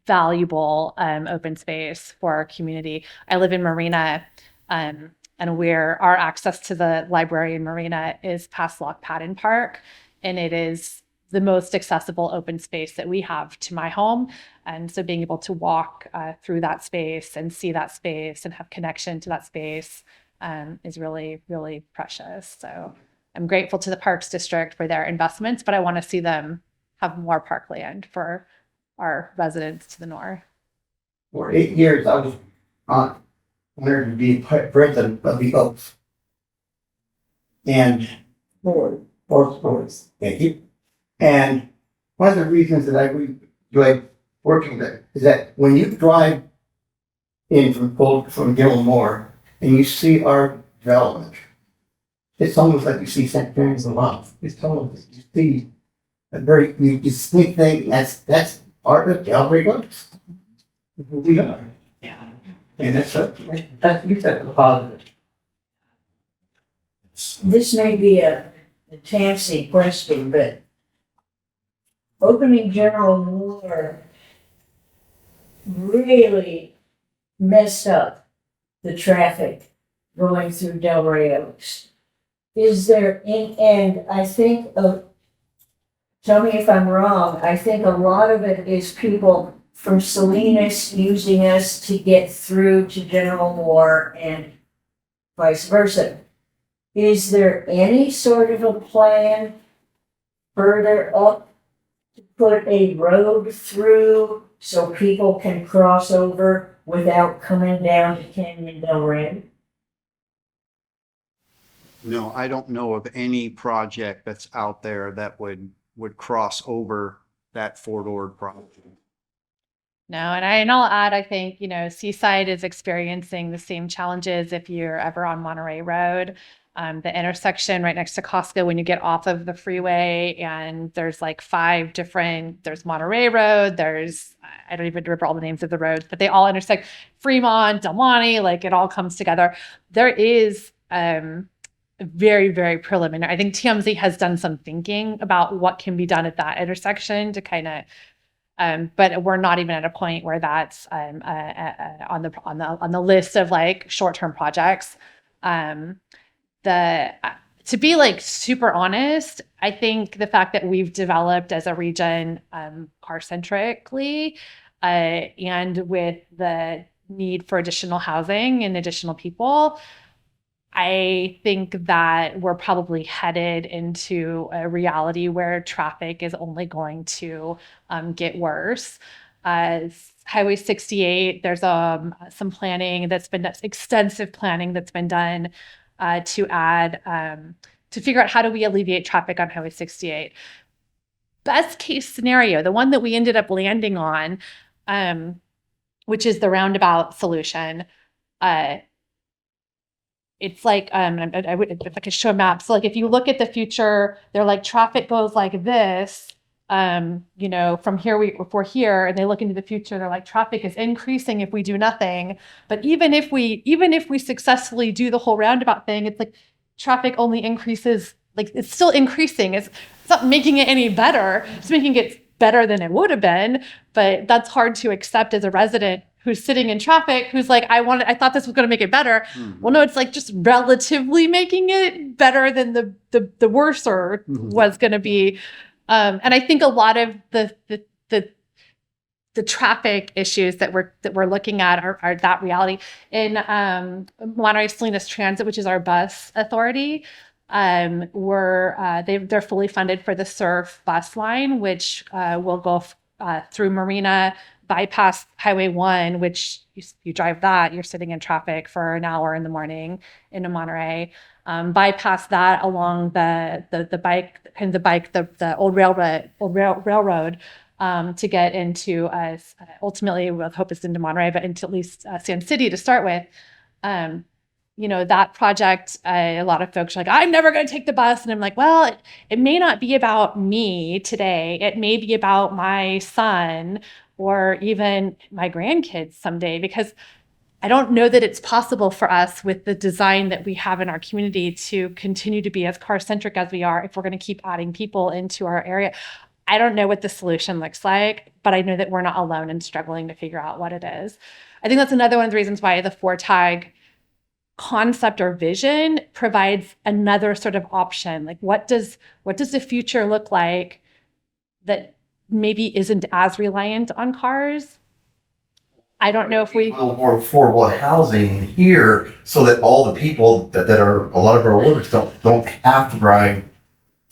valuable open space for our community. I live in Marina, and our access to the library in Marina is past Loch Padden Park, and it is the most accessible open space that we have to my home. And so being able to walk through that space and see that space and have connection to that space is really, really precious. So I'm grateful to the Parks District for their investments, but I want to see them have more parkland for our residents to the north. For 8 years, I was honored to be president of the Oaks. And four sports. Thank you. And one of the reasons that I really enjoy working there is that when you drive in from Gilmore and you see our development, it's almost like you see St. Mary's of Love. It's almost you see a very distinct thing. That's part of Rey Oaks. Who we are. Yeah. And that's you said the positive. This may be a fancy question, but opening General War really messed up the traffic going through Rey Oaks. Is there, and I think, tell me if I'm wrong, I think a lot of it is people from Salinas using us to get through to General War and vice versa. Is there any sort of a plan further up to put a road through so people can cross over without coming down to Canyon Del Rey? No, I don't know of any project that's out there that would cross over that Fort project. No, and I'll add, I think, Seaside is experiencing the same challenges if you're ever on Monterey Road. The intersection right next to Costco when you get off of the freeway, and there's like 5 different, there's Monterey Road, I don't even remember all the names of the roads, but they all intersect Fremont, Del Monte, like it all comes together. There is very, very preliminary. I think TMZ has done some thinking about what can be done at that intersection to kind of, but we're not even at a point where that's on the list of like short-term projects. To be like super honest, I think the fact that we've developed as a region car-centrically and with the need for additional housing and additional people, I think that we're probably headed into a reality where traffic is only going to get worse. Highway 68, there's some planning that's been extensive planning that's been done to add to figure out how do we alleviate traffic on Highway 68. Best case scenario, the one that we ended up landing on, which is the roundabout solution. It's like if I could show maps. So like if you look at the future, they're like traffic goes like this. From here if we're here, and they look into the future, they're like traffic is increasing if we do nothing. But even if we successfully do the whole roundabout thing, it's like traffic only increases. Like it's still increasing. It's not making it any better. It's making it better than it would have been. But that's hard to accept as a resident who's sitting in traffic, who's like, I thought this was going to make it better. Mm-hmm. Well, no, it's like just relatively making it better than the worser was going to be. And I think a lot of the traffic issues that we're looking at are that reality. In Monterey Salinas Transit, which is our bus authority, they're fully funded for the SURF bus line, which will go through Marina, bypass Highway 1, which you drive that, you're sitting in traffic for an hour in the morning into Monterey. Bypass that along the old railroad to get into ultimately we'll hope it's into Monterey, but into at least Sand City to start with. That project, a lot of folks are like, I'm never going to take the bus. And I'm like, well, it may not be about me today. It may be about my son or even my grandkids someday, because I don't know that it's possible for us with the design that we have in our community to continue to be as car-centric as we are if we're going to keep adding people into our area. I don't know what the solution looks like, but I know that we're not alone in struggling to figure out what it is. I think that's another one of the reasons why the 4-tag concept or vision provides another sort of option. Like what does the future look like that maybe isn't as reliant on cars? I don't know if we... more affordable housing here so that all the people that are, a lot of our workers don't have to drive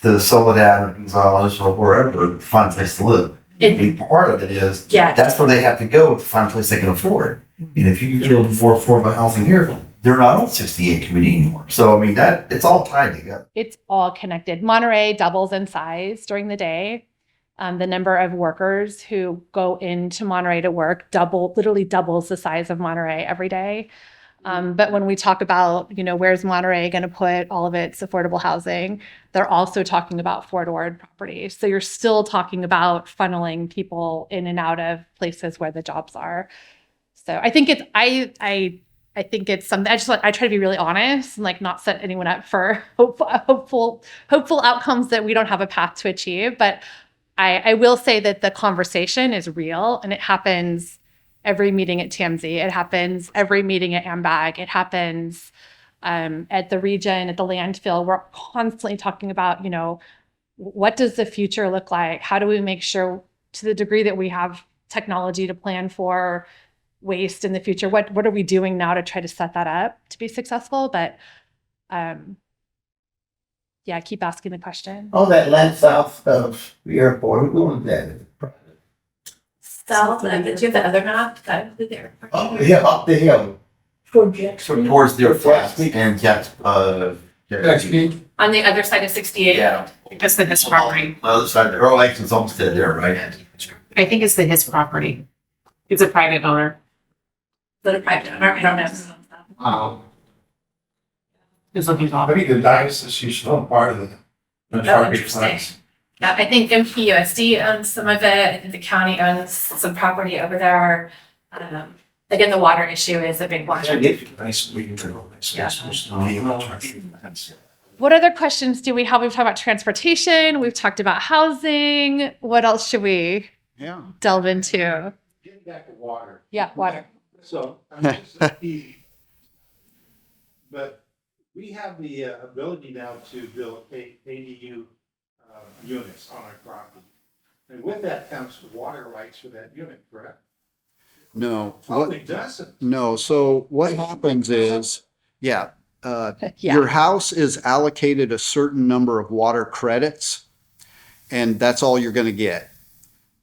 to Soledad or Gonzales or wherever to find a place to live. A big part of it is, Yeah. that's where they have to go to find a place they can afford. And if you build for affordable housing here, they're not on 68 community anymore. So, I mean, it's all tied together. It's all connected. Monterey doubles in size during the day. The number of workers who go into Monterey to work literally doubles the size of Monterey every day. But when we talk about, where's Monterey going to put all of its affordable housing, they're also talking about forward properties. So you're still talking about funneling people in and out of places where the jobs are. So I think I think it's something I try to be really honest and like not set anyone up for hopeful outcomes that we don't have a path to achieve. But I will say that the conversation is real and it happens every meeting at TMZ. It happens every meeting at AMBAG. It happens at the region, at the landfill. We're constantly talking about, what does the future look like? How do we make sure, to the degree that we have technology to plan for waste in the future, what are we doing now to try to set that up to be successful? But yeah, keep asking the question. All that land south of the airport, who owns that? South, do you have the other map? There. Oh, yeah, up the hill. So towards their flats and On the other side of 68. Yeah. That's the his property. On the other side, Rey Oaks is homestead there, right? I think it's his property. It's a private owner. Is it a private owner? I don't know. Who's looking I for. think the diocese used to own part of the Oh, property interesting. flags. Yeah, I think MPUSD owns some of it. I think the county owns some property over there. Again, the water issue is a big one. Nice, we can go. Yeah. What other questions do we have? We've talked about transportation. We've talked about housing. What else should we delve into? Getting back to water. Yeah, water. So, this is key. But we have the ability now to build ADU units on our property. And with that comes water rights for that unit, correct? No. Probably doesn't. No. So what happens is, Yeah. your house is allocated a certain number of water credits, and that's all you're going to get.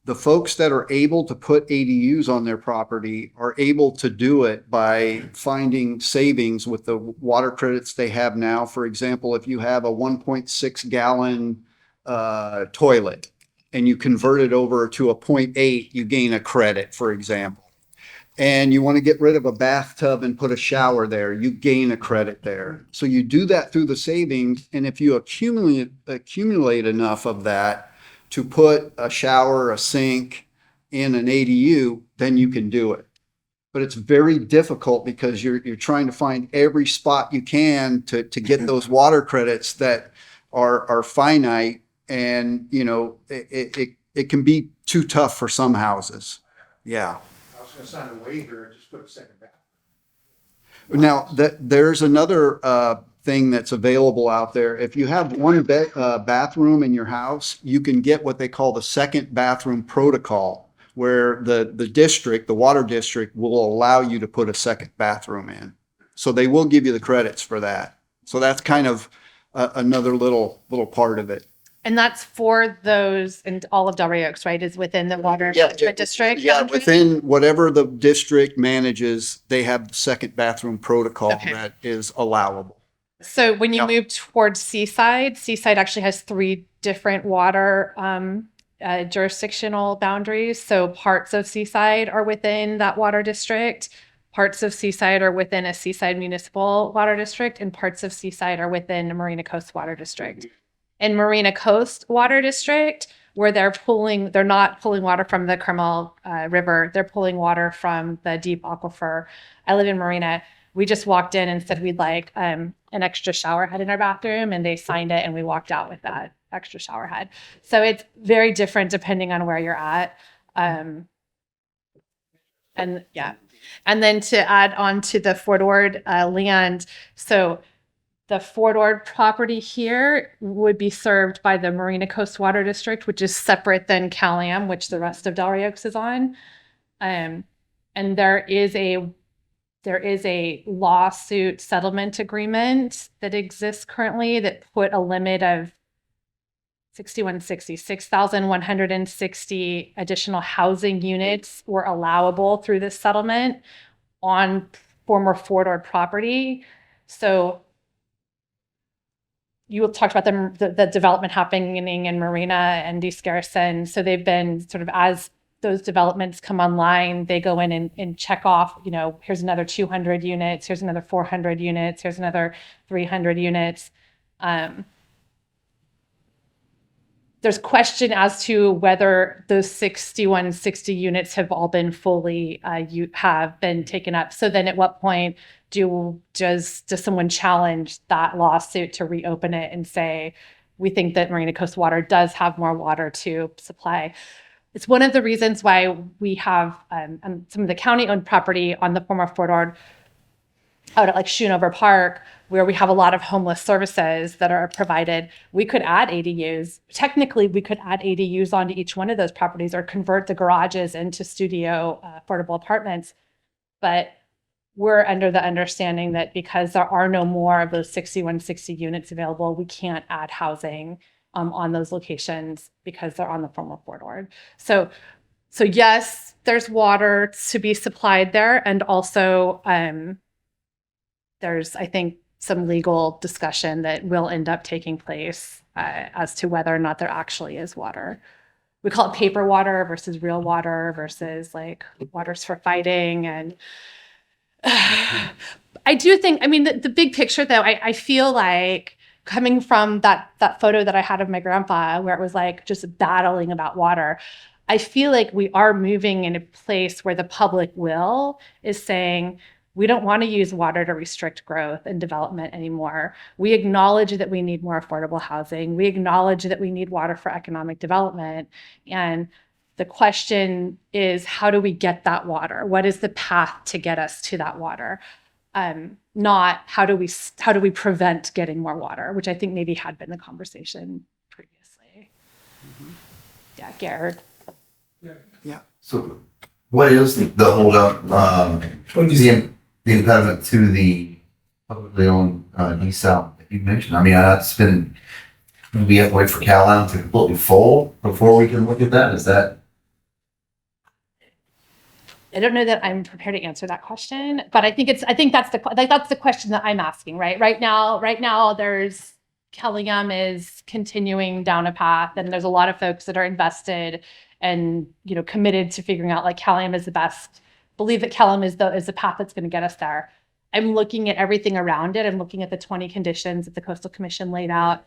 The folks that are able to put ADUs on their property are able to do it by finding savings with the water credits they have now. For example, if you have a 1.6 gallon toilet and you convert it over to a 0.8, you gain a credit, for example. And you want to get rid of a bathtub and put a shower there, you gain a credit there. So you do that through the savings, and if you accumulate enough of that to put a shower, a sink in an ADU, then you can do it. But it's very difficult because you're trying to find every spot you can to get those water credits that are finite, and it can be too tough for some houses. Yeah. I was gonna sign a waiver and just put a second bathroom. Now, there's another thing that's available out there. If you have one bathroom in your house, you can get what they call the second bathroom protocol, where the district, the water district, will allow you to put a second bathroom in. So they will give you the credits for that. So that's kind of another little part of it. And that's for those, and all of Rey Oaks, right, is within the water management district? Yeah, boundary? within whatever the district manages, they have the second bathroom protocol Okay. that is allowable. So when you move towards Seaside actually has 3 different water jurisdictional boundaries. So parts of Seaside are within that water district. Parts of Seaside are within a Seaside municipal water district, and parts of Seaside are within a Marina Coast Water District. In Marina Coast Water District, where they're not pulling water from the Carmel River, they're pulling water from the deep aquifer. I live in Marina. We just walked in and said we'd like an extra shower head in our bathroom, and they signed it, and we walked out with that extra shower head. So it's very different depending on where you're at. And then to add on to the Fort Ord land, so the Fort Ord property here would be served by the Marina Coast Water District, which is separate than Caliam, which the rest of Rey Oaks is on. And there is a lawsuit settlement agreement that exists currently that put a limit of 6,160 additional housing units were allowable through this settlement on former Fort Ord property. So you talked about the development happening in Marina and East Garrison. So they've been sort of, as those developments come online, they go in and check off, you know, here's another 200 units, here's another 400 units, here's another 300 units. There's question as to whether those 6,160 units have all been fully have been taken up. So then at what point does someone challenge that lawsuit to reopen it and say, we think that Marina Coast Water does have more water to supply? It's one of the reasons why we have some of the county-owned property on the former Fort Ord out at like Schoonover Park, where we have a lot of homeless services that are provided. We could add ADUs. Technically, we could add ADUs onto each one of those properties or convert the garages into studio affordable apartments. But we're under the understanding that because there are no more of those 6,160 units available, we can't add housing on those locations because they're on the former Fort Ord. So yes, there's water to be supplied there. And also there's, I think, some legal discussion that will end up taking place as to whether or not there actually is water. We call it paper water versus real water versus like waters for fighting. And I do think, I mean, the big picture though, I feel like coming from that photo that I had of my grandpa where it was like just battling about water, I feel like we are moving in a place where the public will is saying, we don't want to use water to restrict growth and development anymore. We acknowledge that we need more affordable housing. We acknowledge that we need water for economic development. And the question is, how do we get that water? What is the path to get us to that water? Not how do we prevent getting more water, which I think maybe had been the conversation previously. Yeah, Garrett. So what is the holdup, the impediment to the publicly owned east south that you mentioned? I mean, we have to wait for Cal to completely full before we can look at that? Is that? I don't know that I'm prepared to answer that question, but I think that's the question that I'm asking, right? Right now there's Kellium is continuing down a path, and there's a lot of folks that are invested and, you know, committed to figuring out like Kellium is the best, believe that Kellium is the path that's going to get us there. I'm looking at everything around it. I'm looking at the 20 conditions that the Coastal Commission laid out.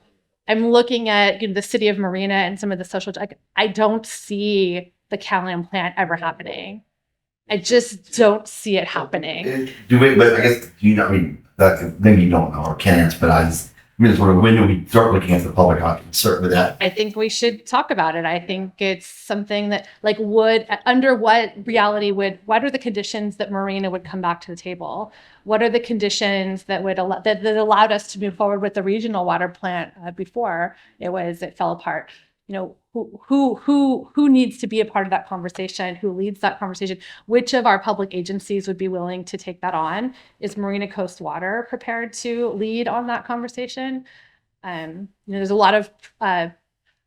I'm looking at, you know, the city of Marina and some of the social, I don't see the Kellium plant ever happening. I just don't see it happening. But I guess, you know, I mean, maybe you don't know or can't, but when do we start looking at the public concern with that? I think we should talk about it. I think it's something that, like, under what reality what are the conditions that Marina would come back to the table? What are the conditions that would that allowed us to move forward with the regional water plant before it fell apart? You know, who needs to be a part of that conversation? Who leads that conversation? Which of our public agencies would be willing to take that on? Is Marina Coast Water prepared to lead on that conversation? You know, there's a lot of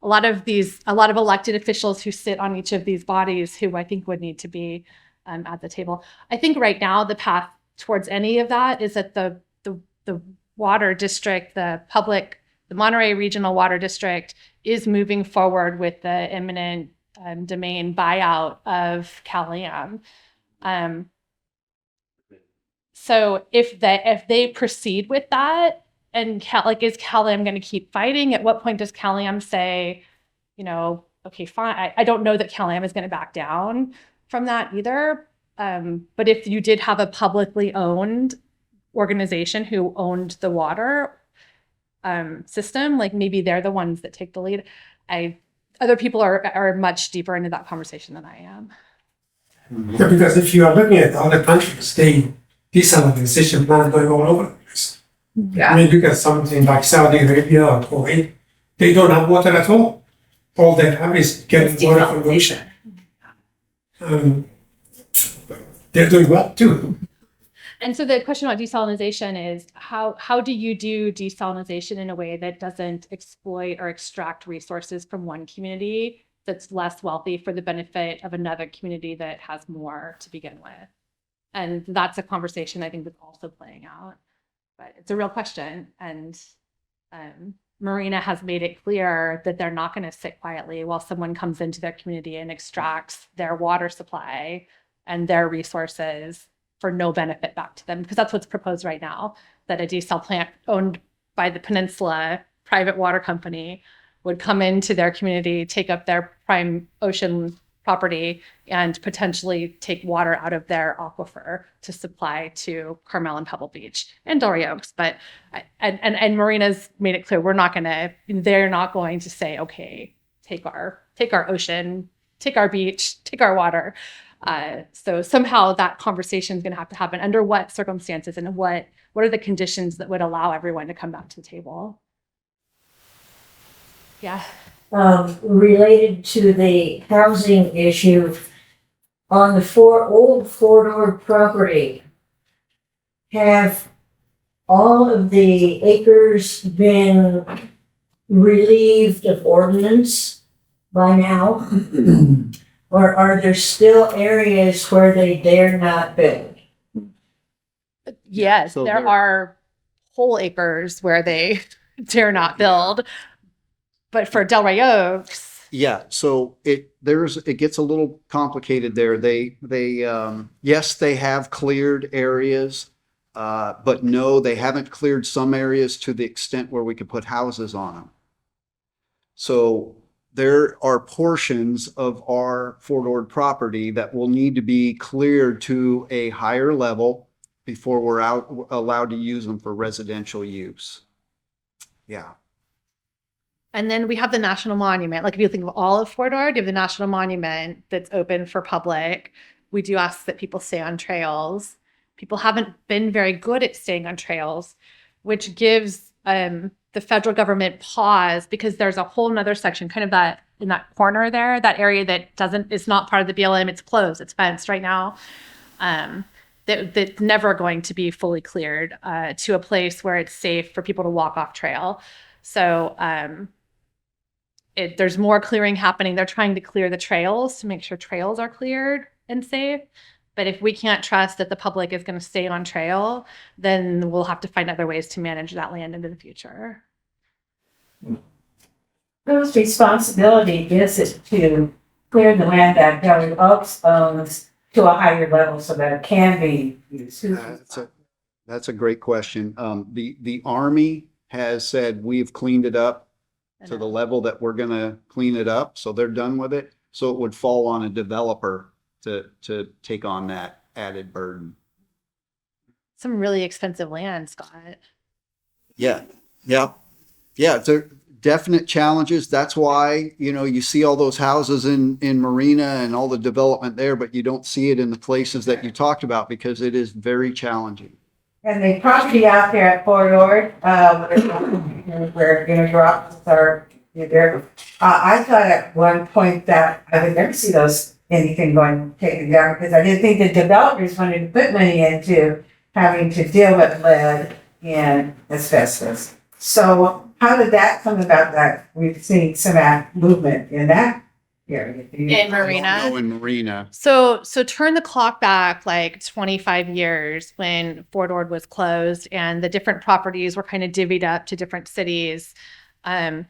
elected officials who sit on each of these bodies who I think would need to be at the table. I think right now the path towards any of that is that the water district, the Monterey Regional Water District is moving forward with the imminent domain buyout of Kellium. So if they proceed with that, and is Kellium going to keep fighting? At what point does Kellium say, you know, okay, fine. I don't know that Kellium is going to back down from that either. But if you did have a publicly owned organization who owned the water system, like maybe they're the ones that take the lead. Other people are much deeper into that conversation than I am. Yeah, because if you are looking at other countries, they desalinization plants going all over the place. Yeah. I mean, look at something like Saudi Arabia or Kuwait, they don't have water at all. All they have is getting water from the ocean. They're doing well too. And so the question about desalinization is how do you do desalinization in a way that doesn't exploit or extract resources from one community that's less wealthy for the benefit of another community that has more to begin with? And that's a conversation I think that's also playing out. But it's a real question. And Marina has made it clear that they're not going to sit quietly while someone comes into their community and extracts their water supply and their resources for no benefit back to them, because that's what's proposed right now, that a desal plant owned by the Peninsula private water company would come into their community, take up their prime ocean property, and potentially take water out of their aquifer to supply to Carmel and Pebble Beach and Rey Oaks. But and Marina's made it clear they're not going to say, okay, take our ocean, take our beach, take our water. So somehow that conversation is going to have to happen. Under what circumstances and what are the conditions that would allow everyone to come back to the table? Yeah. Related to the housing issue, on the old four-door property, have all of the acres been relieved of ordinance by now? Or are there still areas where they dare not build? Yes, So there there- are whole acres where they dare not build. But for Rey Oaks, Yeah, so it gets a little complicated there. Yes, they have cleared areas, but no, they haven't cleared some areas to the extent where we could put houses on them. So there are portions of our Fort Ord property that will need to be cleared to a higher level before we're allowed to use them for residential use. Yeah. and then we have the National Monument. Like if you think of all of Fort Ord, you have the National Monument that's open for public. We do ask that people stay on trails. People haven't been very good at staying on trails, which gives the federal government pause, because there's a whole nother section, kind of that in that corner there, that area that is not part of the BLM. It's closed, it's fenced right now. That's never going to be fully cleared to a place where it's safe for people to walk off trail. So there's more clearing happening. They're trying to clear the trails to make sure trails are cleared and safe. But if we can't trust that the public is going to stay on trail, then we'll have to find other ways to manage that land into the future. Whose responsibility is it to clear the land that Rey Oaks owns to a higher level so that it can be used? That's a great question. The Army has said we've cleaned it up to the level that we're gonna clean it up, so they're done with it. So it would fall on a developer to take on that added burden. Some really expensive land, Scott. Yeah. There definite challenges. That's why, you see all those houses in Marina and all the development there, but you don't see it in the places that you talked about because it is very challenging. And the property out there at Fort Ord, where, your offices are there, I thought at one point that I would never see anything going, taken down, because I didn't think the developers wanted to put money into having to deal with lead and asbestos. So how did that come about, that we've seen some movement in that area? In Marina. No, in Marina. So turn the clock back like 25 years when Fort Ord was closed and the different properties were kind of divvied up to different cities. The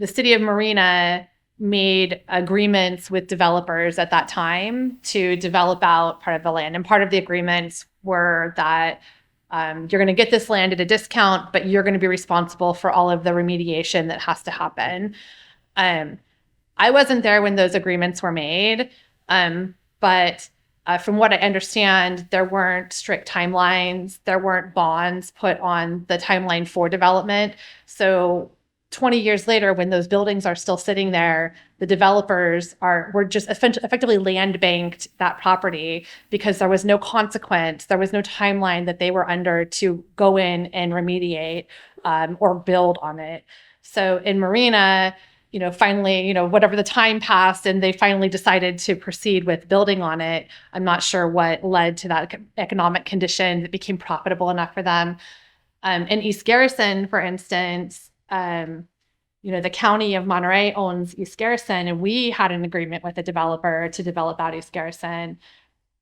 city of Marina made agreements with developers at that time to develop out part of the land. And part of the agreements were that you're going to get this land at a discount, but you're going to be responsible for all of the remediation that has to happen. I wasn't there when those agreements were made, but from what I understand, there weren't strict timelines. There weren't bonds put on the timeline for development. So 20 years later, when those buildings are still sitting there, the developers were just effectively land banked that property because there was no consequence. There was no timeline that they were under to go in and remediate or build on it. So in Marina, finally, whatever the time passed and they finally decided to proceed with building on it. I'm not sure what led to that economic condition that became profitable enough for them. In East Garrison, for instance, the county of Monterey owns East Garrison, and we had an agreement with a developer to develop out East Garrison.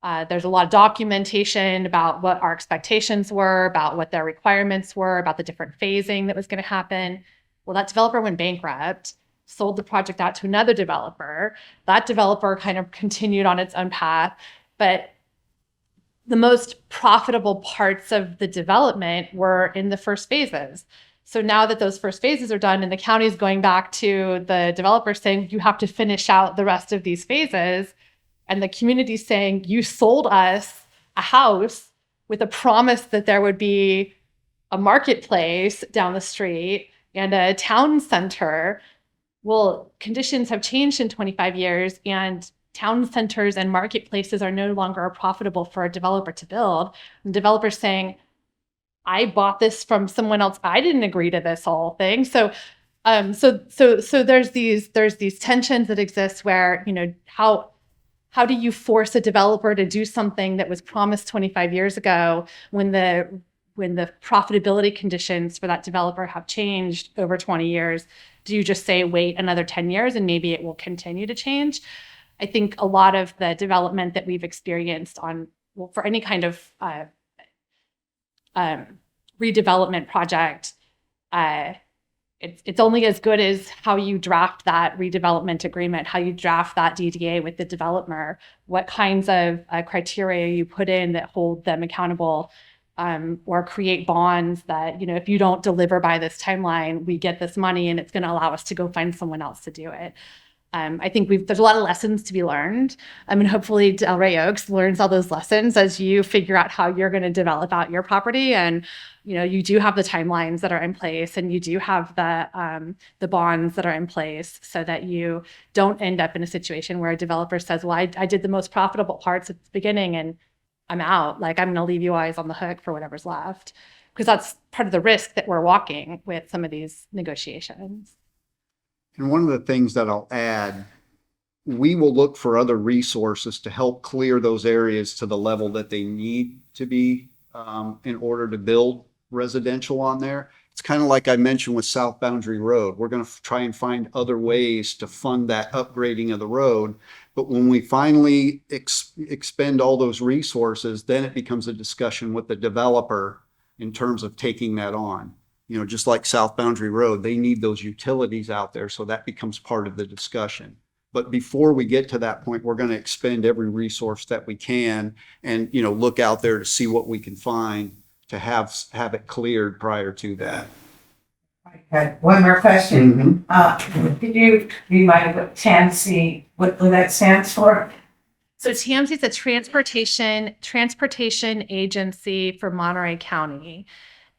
There's a lot of documentation about what our expectations were, about what their requirements were, about the different phasing that was going to happen. Well, that developer went bankrupt, sold the project out to another developer. That developer kind of continued on its own path, but the most profitable parts of the development were in the first phases. So now that those first phases are done and the county is going back to the developer saying, you have to finish out the rest of these phases, and the community saying, you sold us a house with a promise that there would be a marketplace down the street and a town center. Well, conditions have changed in 25 years, and town centers and marketplaces are no longer profitable for a developer to build. The developer's saying, I bought this from someone else. I didn't agree to this whole thing. So there's these tensions that exist where, how do you force a developer to do something that was promised 25 years ago when the profitability conditions for that developer have changed over 20 years? Do you just say, wait another 10 years and maybe it will continue to change? I think a lot of the development that we've experienced for any kind of redevelopment project, it's only as good as how you draft that redevelopment agreement, how you draft that DDA with the developer, what kinds of criteria you put in that hold them accountable, or create bonds that, if you don't deliver by this timeline, we get this money and it's going to allow us to go find someone else to do it. I think there's a lot of lessons to be learned. Hopefully Rey Oaks learns all those lessons as you figure out how you're going to develop out your property. And, you do have the timelines that are in place, and you do have the bonds that are in place so that you don't end up in a situation where a developer says, well, I did the most profitable parts at the beginning and I'm out. Like, I'm going to leave you guys on the hook for whatever's left, because that's part of the risk that we're walking with some of these negotiations. And one of the things that I'll add, we will look for other resources to help clear those areas to the level that they need to be in order to build residential on there. It's kind of like I mentioned with South Boundary Road. We're going to try and find other ways to fund that upgrading of the road. But when we finally expend all those resources, then it becomes a discussion with the developer in terms of taking that on. Just like South Boundary Road, they need those utilities out there. So that becomes part of the discussion. But before we get to that point, we're going to expend every resource that we can and, look out there to see what we can find to have it cleared prior to that. I had one more question. Could you remind what TAMC, what that stands for? So TAMC is a transportation agency for Monterey County.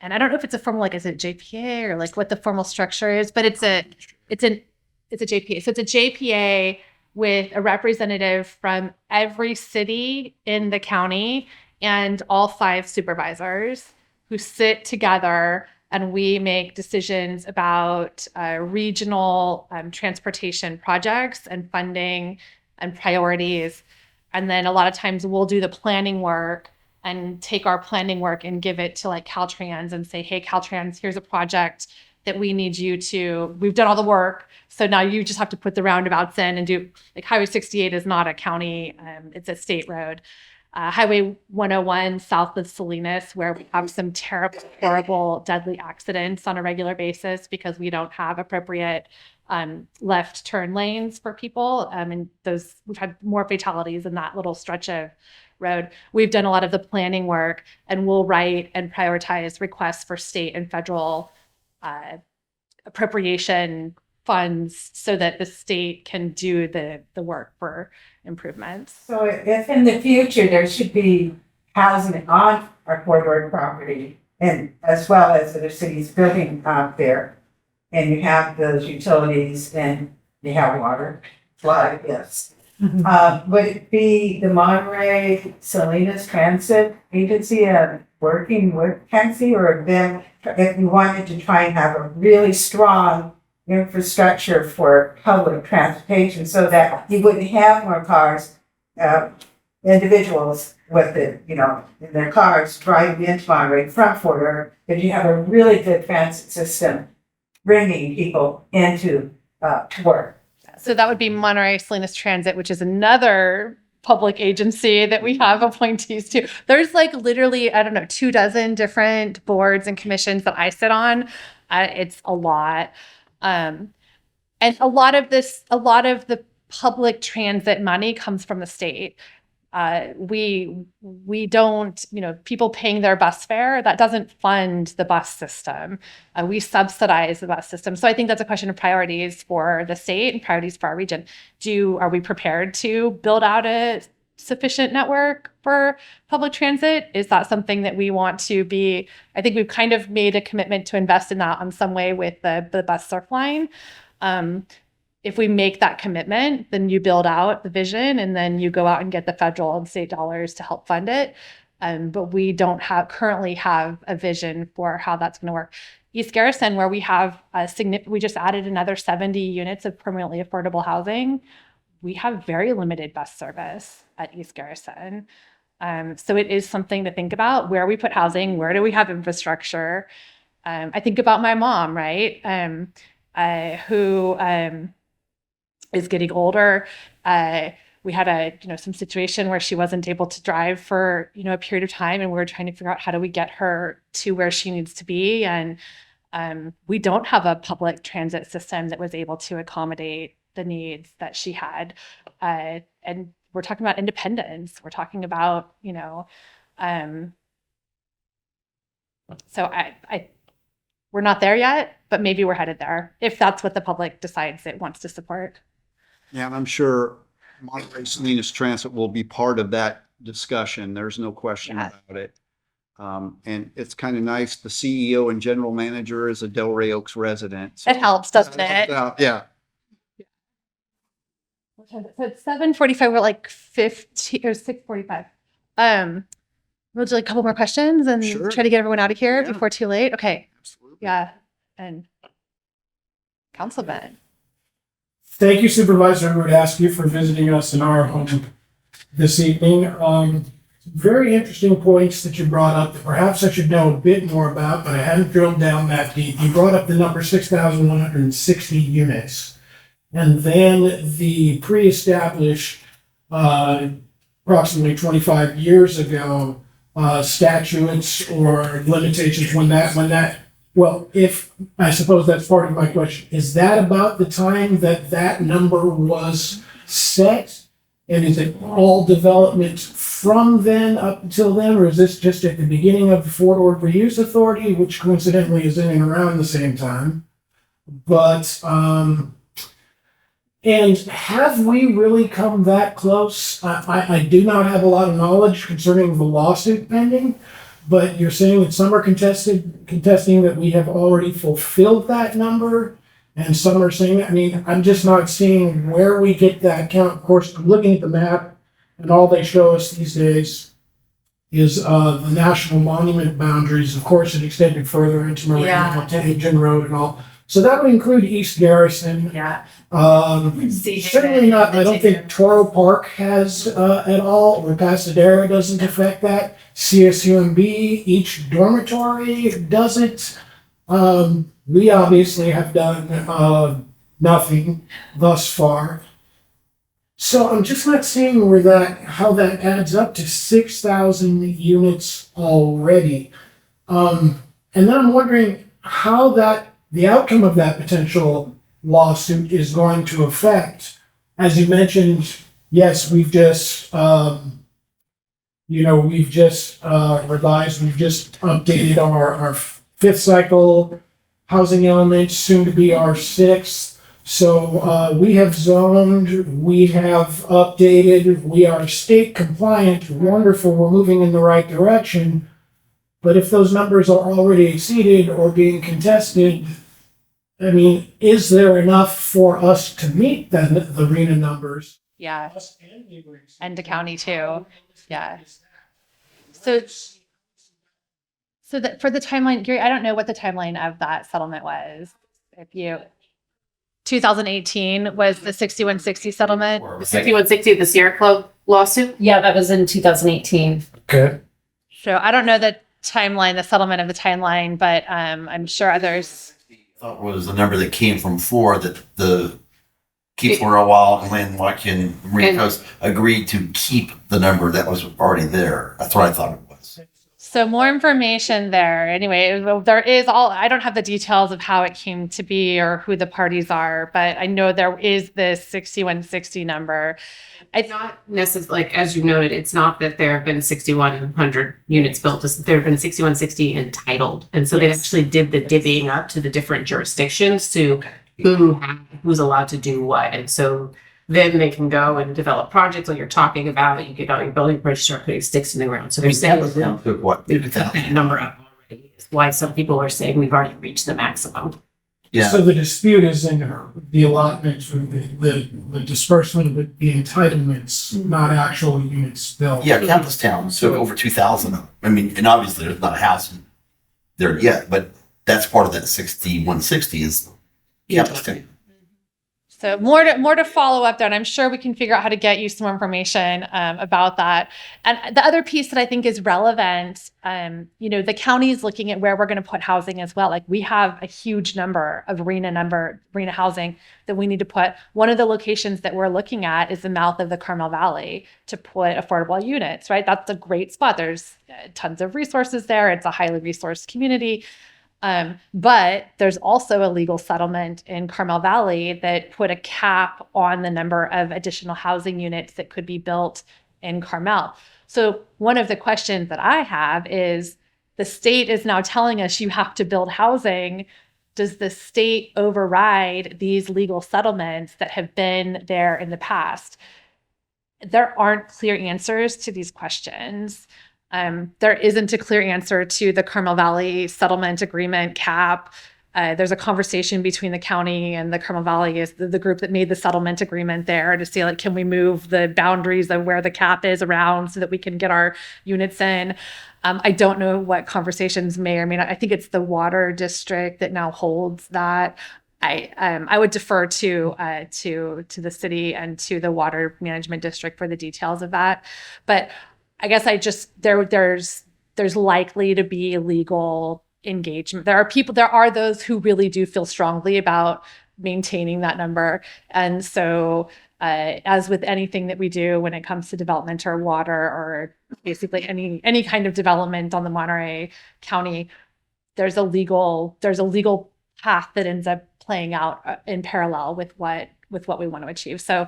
And I don't know if it's a formal, is it JPA or what the formal structure is, but it's a JPA. So it's a JPA with a representative from every city in the county and all 5 supervisors who sit together, and we make decisions about regional transportation projects and funding and priorities. And then a lot of times we'll do the planning work and take our planning work and give it to Caltrans and say, hey, Caltrans, here's a project that we need you to, we've done all the work. So now you just have to put the roundabouts in and do, Highway 68 is not a county, it's a state road. Highway 101 south of Salinas, where we have some terrible, horrible, deadly accidents on a regular basis because we don't have appropriate left turn lanes for people. And we've had more fatalities in that little stretch of road. We've done a lot of the planning work, and we'll write and prioritize requests for state and federal appropriation funds so that the state can do the work for improvements. So if in the future there should be housing on our corridor property, and as well as the city's building out there, and you have those utilities and you have water, flood, yes. Would it be the Monterey Salinas Transit Agency working with Kenzie, or them if you wanted to try and have a really strong infrastructure for public transportation so that you wouldn't have more cars, individuals with it, you know, in their cars driving into Monterey from Fort Worth, if you have a really good transit system bringing people into, to work. So that would be Monterey Salinas Transit, which is another public agency that we have appointees to. There's like literally, I don't know, 24 different boards and commissions that I sit on. It's a lot. And a lot of the public transit money comes from the state. We don't, you know, people paying their bus fare, that doesn't fund the bus system. We subsidize the bus system. So I think that's a question of priorities for the state and priorities for our region. Are we prepared to build out a sufficient network for public transit? Is that something that we want to be? I think we've kind of made a commitment to invest in that in some way with the bus surf line. If we make that commitment, then you build out the vision and then you go out and get the federal and state dollars to help fund it. But we don't currently have a vision for how that's going to work. East Garrison, where we have we just added another 70 units of permanently affordable housing. We have very limited bus service at East Garrison. So it is something to think about. Where we put housing, where do we have infrastructure? I think about my mom, right? Who is getting older. We had some situation where she wasn't able to drive for, a period of time, and we were trying to figure out how do we get her to where she needs to be. And we don't have a public transit system that was able to accommodate the needs that she had. And we're talking about independence. We're talking about, so we're not there yet, but maybe we're headed there if that's what the public decides it wants to support. Yeah, and I'm sure Monterey Salinas Transit will be part of that discussion. There's no question about it. And it's kind of nice. The CEO and general manager is a Rey Oaks resident. It helps, doesn't it? Yeah. So it's 7:45. We're like 50 or 6:45. We'll do like a couple more questions and Sure. try to get everyone out of here Yeah. before too late. Okay. Absolutely. Yeah. And Councilman. Thank you, Supervisor Root Askew, for visiting us in our home this evening. Very interesting points that you brought up that perhaps I should know a bit more about, but I hadn't drilled down that deep. You brought up the number 6,160 units. And then the pre-established, approximately 25 years ago, statutes or limitations well, if, I suppose that's part of my question, is that about the time that number was set? And is it all development from then up until then, or is this just at the beginning of the Fort Worth Reuse Authority, which coincidentally is in and around the same time? But, and have we really come that close? I do not have a lot of knowledge concerning the lawsuit pending, but you're saying that some are contesting that we have already fulfilled that number, and some are saying, I'm just not seeing where we get that count. Of course, I'm looking at the map, and all they show us these days is the national monument boundaries. Of course, it extended further into Monterey Road and all. So that would include East Garrison. Yeah. Certainly not, I don't think Toro Park has at all, or Pasadena doesn't affect that. CSUMB, each dormitory doesn't. We obviously have done nothing thus far. So I'm just not seeing how that adds up to 6,000 units already. And then I'm wondering how the outcome of that potential lawsuit is going to affect, as you mentioned, yes, we've just revised, we've just updated our fifth cycle housing element, soon to be our sixth. So we have zoned, we have updated, we are state compliant, wonderful, we're moving in the right direction. But if those numbers are already exceeded or being contested, is there enough for us to meet the RENA numbers? Yeah. And the county too. Yeah. So that for the timeline, Gary, I don't know what the timeline of that settlement was. 2018 was the 6160 settlement. The 6160, the Sierra Club lawsuit? Yeah, that was in 2018. Okay. So I don't know the timeline, the settlement of the timeline, but I'm sure others. Thought was the number that came from four that the keep for a while and when Watkins Marine Coast agreed to keep the number that was already there. That's what I thought it was. So more information there. Anyway, there is I don't have the details of how it came to be or who the parties are, but I know there is this 6160 number. It's not necessarily, like, as you noted, it's not that there have been 6,100 units built. It's that there have been 6,160 entitled. And so they actually did the divvying up to the different jurisdictions to who's allowed to do what. And so then they can go and develop projects like you're talking about. You get out your building permit, start putting sticks in the ground. So they're saying Took what? we put that number up already. Is why some people are saying we've already reached the maximum. Yeah. So the dispute is in the allotments or the disbursement of the entitlements, not actual units built. Yeah, countless towns, so over 2,000. I mean, and obviously there's not a house there yet, but that's part of that 6160 is countless towns. So more to follow up there, and I'm sure we can figure out how to get you some more information about that. And the other piece that I think is relevant, the county is looking at where we're going to put housing as well. Like we have a huge number of arena housing that we need to put. One of the locations that we're looking at is the mouth of the Carmel Valley to put affordable units, right? That's a great spot. There's tons of resources there. It's a highly resourced community. But there's also a legal settlement in Carmel Valley that put a cap on the number of additional housing units that could be built in Carmel. So one of the questions that I have is the state is now telling us you have to build housing. Does the state override these legal settlements that have been there in the past? There aren't clear answers to these questions. There isn't a clear answer to the Carmel Valley settlement agreement cap. There's a conversation between the county and the Carmel Valley is the group that made the settlement agreement there to see, like, can we move the boundaries of where the cap is around so that we can get our units in? I don't know what conversations may or may not. I think it's the water district that now holds that. I would defer to the city and to the water management district for the details of that. But I guess there's likely to be legal engagement. There are those who really do feel strongly about maintaining that number. And so as with anything that we do when it comes to development or water or basically any kind of development on the Monterey County, there's a legal path that ends up playing out in parallel with what we want to achieve. So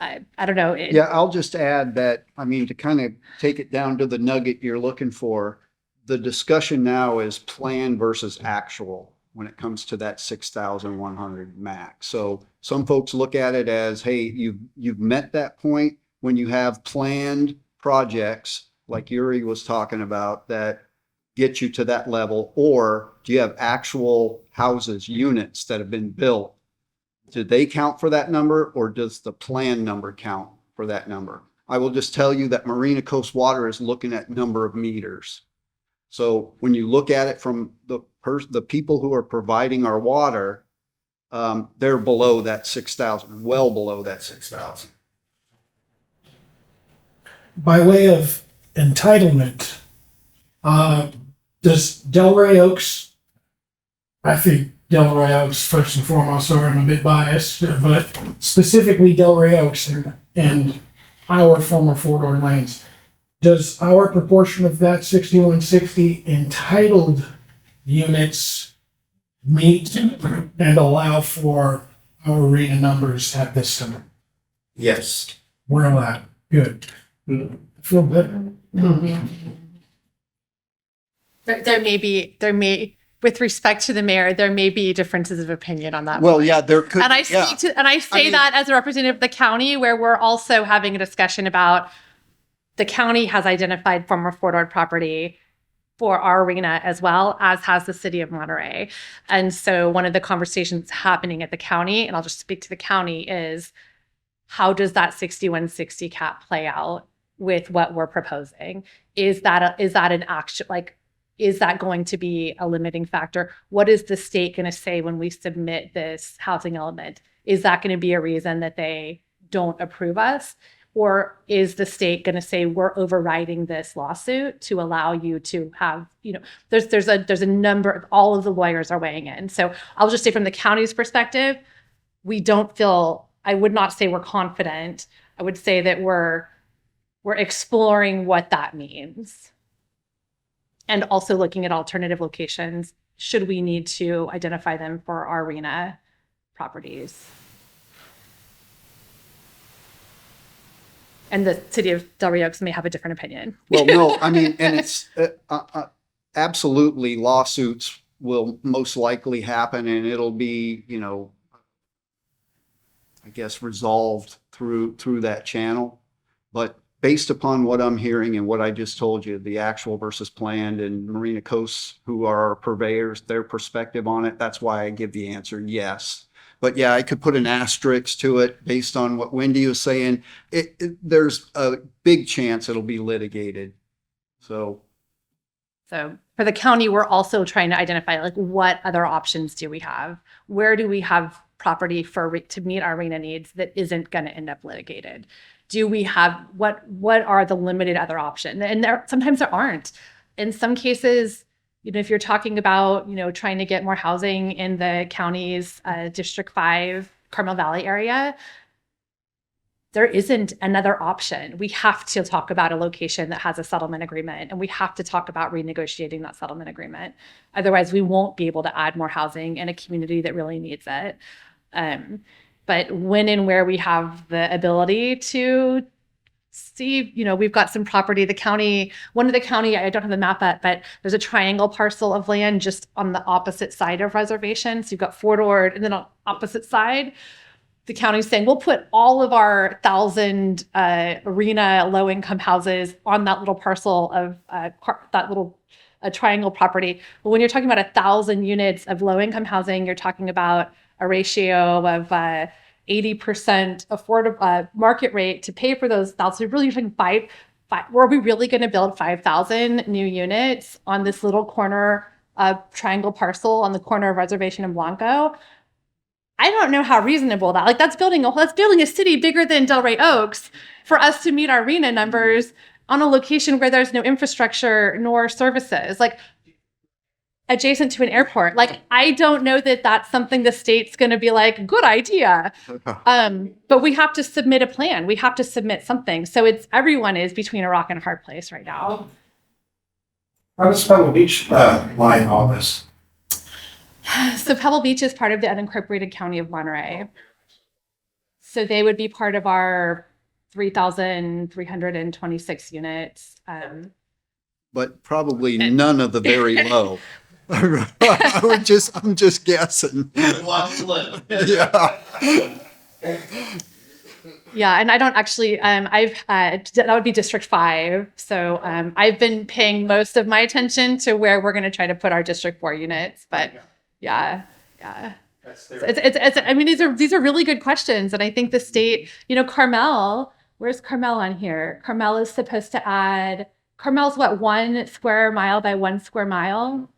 I don't know. Yeah, I'll just add that, I mean, to kind of take it down to the nugget you're looking for, the discussion now is plan versus actual when it comes to that 6,100 max. So some folks look at it as, hey, you've met that point when you have planned projects like Yuri was talking about that get you to that level, or do you have actual houses, units that have been built? Do they count for that number, or does the plan number count for that number? I will just tell you that Marina Coast Water is looking at number of meters. So when you look at it from the people who are providing our water, they're below that 6,000, well below that 6,000. By way of entitlement, does Rey Oaks, I think Rey Oaks first and foremost, sorry, I'm a bit biased, but specifically Rey Oaks and our former four-door lanes, does our proportion of that 6160 entitled units meet and allow for our arena numbers at this time? Yes. We're allowed. Good. Feel better. There may, with respect to the mayor, there may be differences of opinion on that. Well, yeah, there could. And I yeah. say that as a representative of the county, where we're also having a discussion about the county has identified former Fort Ord property for our arena as well, as has the city of Monterey. And so one of the conversations happening at the county, and I'll just speak to the county, is how does that 6160 cap play out with what we're proposing? Is that an action, like, is that going to be a limiting factor? What is the state going to say when we submit this housing element? is that going to be a reason that they don't approve us? Or is the state going to say, we're overriding this lawsuit to allow you to have, there's a number, all of the lawyers are weighing in. So I'll just say from the county's perspective, we don't feel, I would not say we're confident. I would say that we're exploring what that means. And also looking at alternative locations, should we need to identify them for our arena properties. And the city of Rey Oaks may have a different opinion. Well, no, I mean, and it's absolutely lawsuits will most likely happen, and it'll be, I guess, resolved through that channel. But based upon what I'm hearing and what I just told you, the actual versus planned, and Marina Coast, who are our purveyors, their perspective on it, that's why I give the answer yes. But yeah, I could put an asterisk to it based on what Wendy was saying. There's a big chance it'll be litigated. So for the county, we're also trying to identify like what other options do we have? Where do we have property to meet our arena needs that isn't going to end up litigated? Do we have what are the limited other options? And sometimes there aren't. In some cases, if you're talking about, trying to get more housing in the county's District 5 Carmel Valley area, there isn't another option. We have to talk about a location that has a settlement agreement, and we have to talk about renegotiating that settlement agreement. Otherwise, we won't be able to add more housing in a community that really needs it. But when and where we have the ability to see, we've got some property, I don't have the map up, but there's a triangle parcel of land just on the opposite side of reservation. So you've got Fort Ord, and then on opposite side, the county's saying, we'll put all of our 1,000 arena low-income houses on that little parcel of that little triangle property. But when you're talking about 1,000 units of low-income housing, you're talking about a ratio of 80% affordable market rate to pay for those 1,000. So really, you're talking five. Were we really going to build 5,000 new units on this little corner triangle parcel on the corner of Reservation and Blanco? I don't know how reasonable that's building a city bigger than Rey Oaks for us to meet our arena numbers on a location where there's no infrastructure nor services. Adjacent to an airport. I don't know that that's something the state's going to be like, good idea. But we have to submit a plan. We have to submit something. So everyone is between a rock and a hard place right now. How does Pebble Beach lie in all this? So Pebble Beach is part of the unincorporated county of Monterey. So they would be part of our 3,326 units. but probably none of the very low. I'm just guessing. Yeah. Yeah, and I don't actually, that would be District 5. So I've been paying most of my attention to where we're going to try to put our District 4 units. But yeah. I mean, these are really good questions. And I think the state, Carmel, where's Carmel on here? Carmel is supposed to add, Carmel's what, 1 square mile by 1 square mile?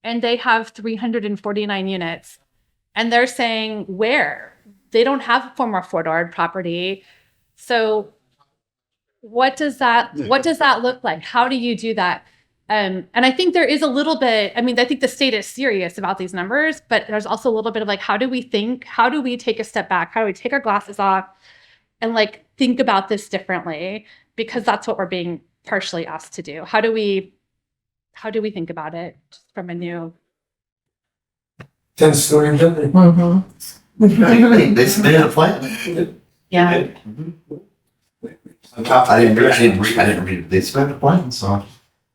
And they have 349 units. And they're saying where? They don't have former Fort Ord property. So what does that look like? How do you do that? And I think there is a little bit, I mean, I think the state is serious about these numbers, but there's also a little bit of like, how do we think? How do we take a step back? How do we take our glasses off and think about this differently? Because that's what we're being partially asked to do. How do we think about it from a new? 10-story building. Mm-hmm. They submitted a plan. Yeah. I didn't read it. They submitted a plan, so I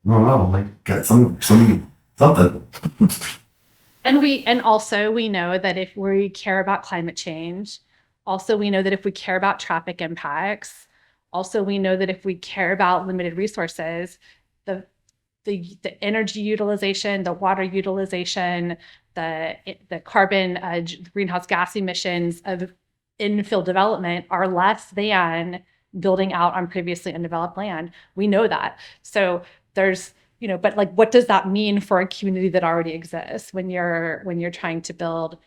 don't know. Got something. And also we know that if we care about climate change, also we know that if we care about traffic impacts, also we know that if we care about limited resources, the energy utilization, the water utilization, the carbon greenhouse gas emissions of infill development are less than building out on previously undeveloped land. We know that. So there's, but what does that mean for a community that already exists when you're trying to build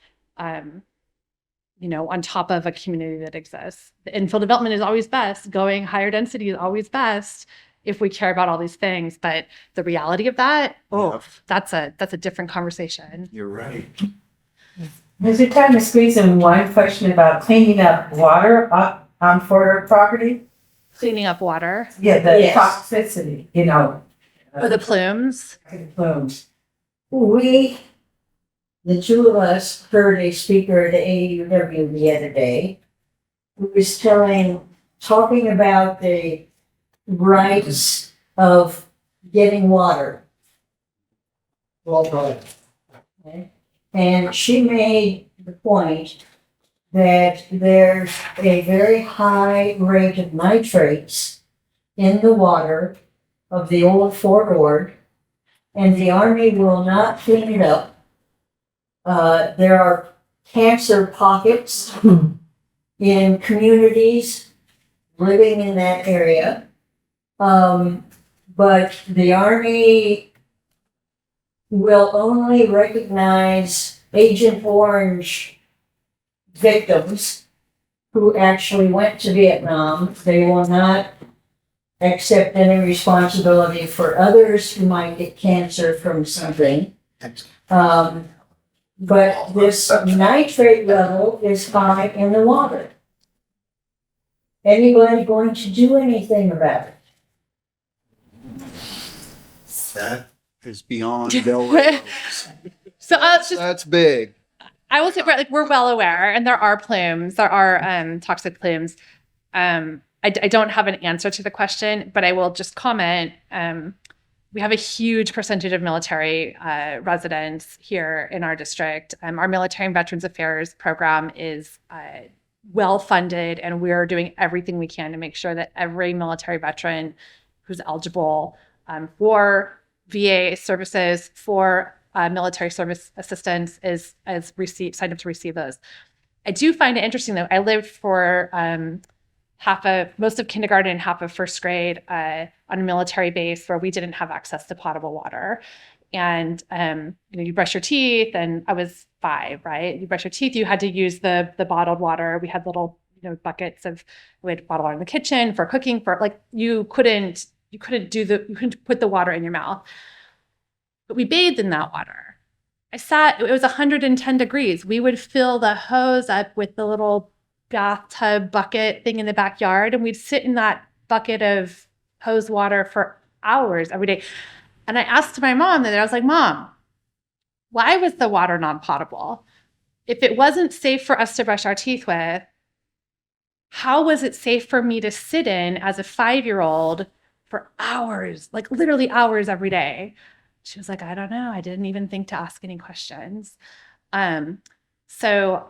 on top of a community that exists. The infill development is always best. Going higher density is always best if we care about all these things. But the reality of that, that's a different conversation. You're right. Is it time to squeeze in one question about cleaning up water on Fort property? Cleaning up water. Yeah, the Yes. toxicity, Or the plumes. plumes. We, the two of us, heard a speaker at the AUW the other day who was talking about the rights of getting water. Okay. And she made the point that there's a very high rate of nitrates in the water of the old Fort Ord, and the Army will not clean it up. There are cancer pockets in communities living in that area. But the Army will only recognize Agent Orange victims who actually went to Vietnam. They will not accept any responsibility for others who might get cancer from something. But this nitrate level is high in the water. Anybody going to do anything about it? That is beyond Del Rey. So That's big. I will say we're well aware, and there are plumes, there are toxic plumes. I don't have an answer to the question, but I will just comment. We have a huge percentage of military residents here in our district. Our Military and Veterans Affairs program is well funded, and we're doing everything we can to make sure that every military veteran who's eligible for VA services, for military service assistance is signed up to receive those. I do find it interesting though. I lived for most of kindergarten and half of first grade on a military base where we didn't have access to potable water. And you brush your teeth, and I was 5, right? You brush your teeth, you had to use the bottled water. We had little buckets of bottled water in the kitchen for cooking, for you couldn't put the water in your mouth. But we bathed in that water. It was 110 degrees. We would fill the hose up with the little bathtub bucket thing in the backyard, and we'd sit in that bucket of hose water for hours every day. And I asked my mom that I was like, Mom, why was the water non-potable? If it wasn't safe for us to brush our teeth with, how was it safe for me to sit in as a 5-year-old for hours, literally hours every day? She was like, I don't know. I didn't even think to ask any questions. So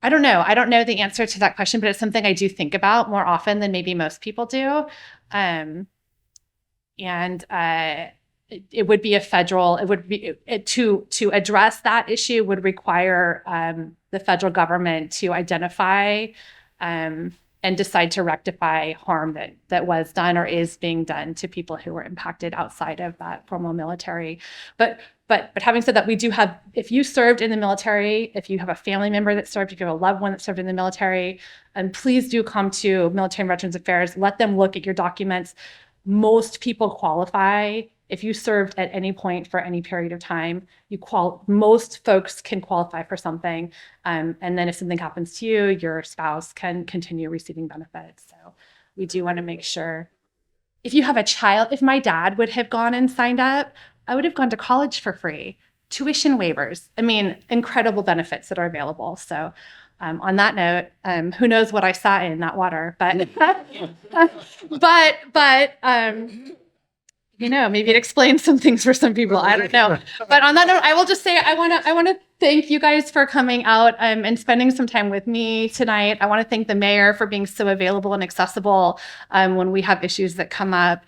I don't know. I don't know the answer to that question, but it's something I do think about more often than maybe most people do. It would be to address that issue would require the federal government to identify and decide to rectify harm that was done or is being done to people who were impacted outside of that formal military. But having said that, we do have, if you served in the military, if you have a family member that served, if you have a loved one that served in the military, and please do come to Military and Veterans Affairs. Let them look at your documents. Most people qualify. If you served at any point for any period of time, most folks can qualify for something. And then if something happens to you, your spouse can continue receiving benefits. So we do want to make sure. If you have a child, if my dad would have gone and signed up, I would have gone to college for free. Tuition waivers. I mean, incredible benefits that are available. So on that note, who knows what I saw in that water, but maybe it explains some things for some people. I don't know. But on that note, I will just say I want to thank you guys for coming out and spending some time with me tonight. I want to thank the mayor for being so available and accessible when we have issues that come up.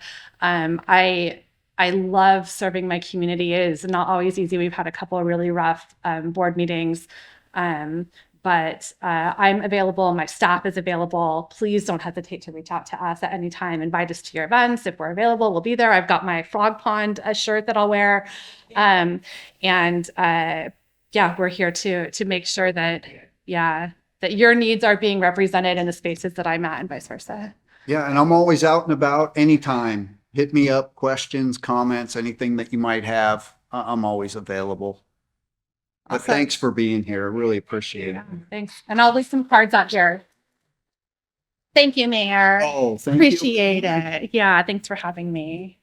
I love serving my community. It is not always easy. We've had a couple of really rough board meetings. But I'm available. My staff is available. Please don't hesitate to reach out to us at any time. Invite us to your events. If we're available, we'll be there. I've got my Frog Pond shirt that I'll wear. We're here to make sure that, that your needs are being represented in the spaces that I'm at and vice versa. Yeah, and I'm always out and about anytime. Hit me up, questions, comments, anything that you might have. I'm always available. But Awesome. thanks for being here. I really appreciate it. Thanks. And I'll leave some cards out here. Thank you, Mayor. Oh, thank you. Appreciate it. Yeah, thanks for having me.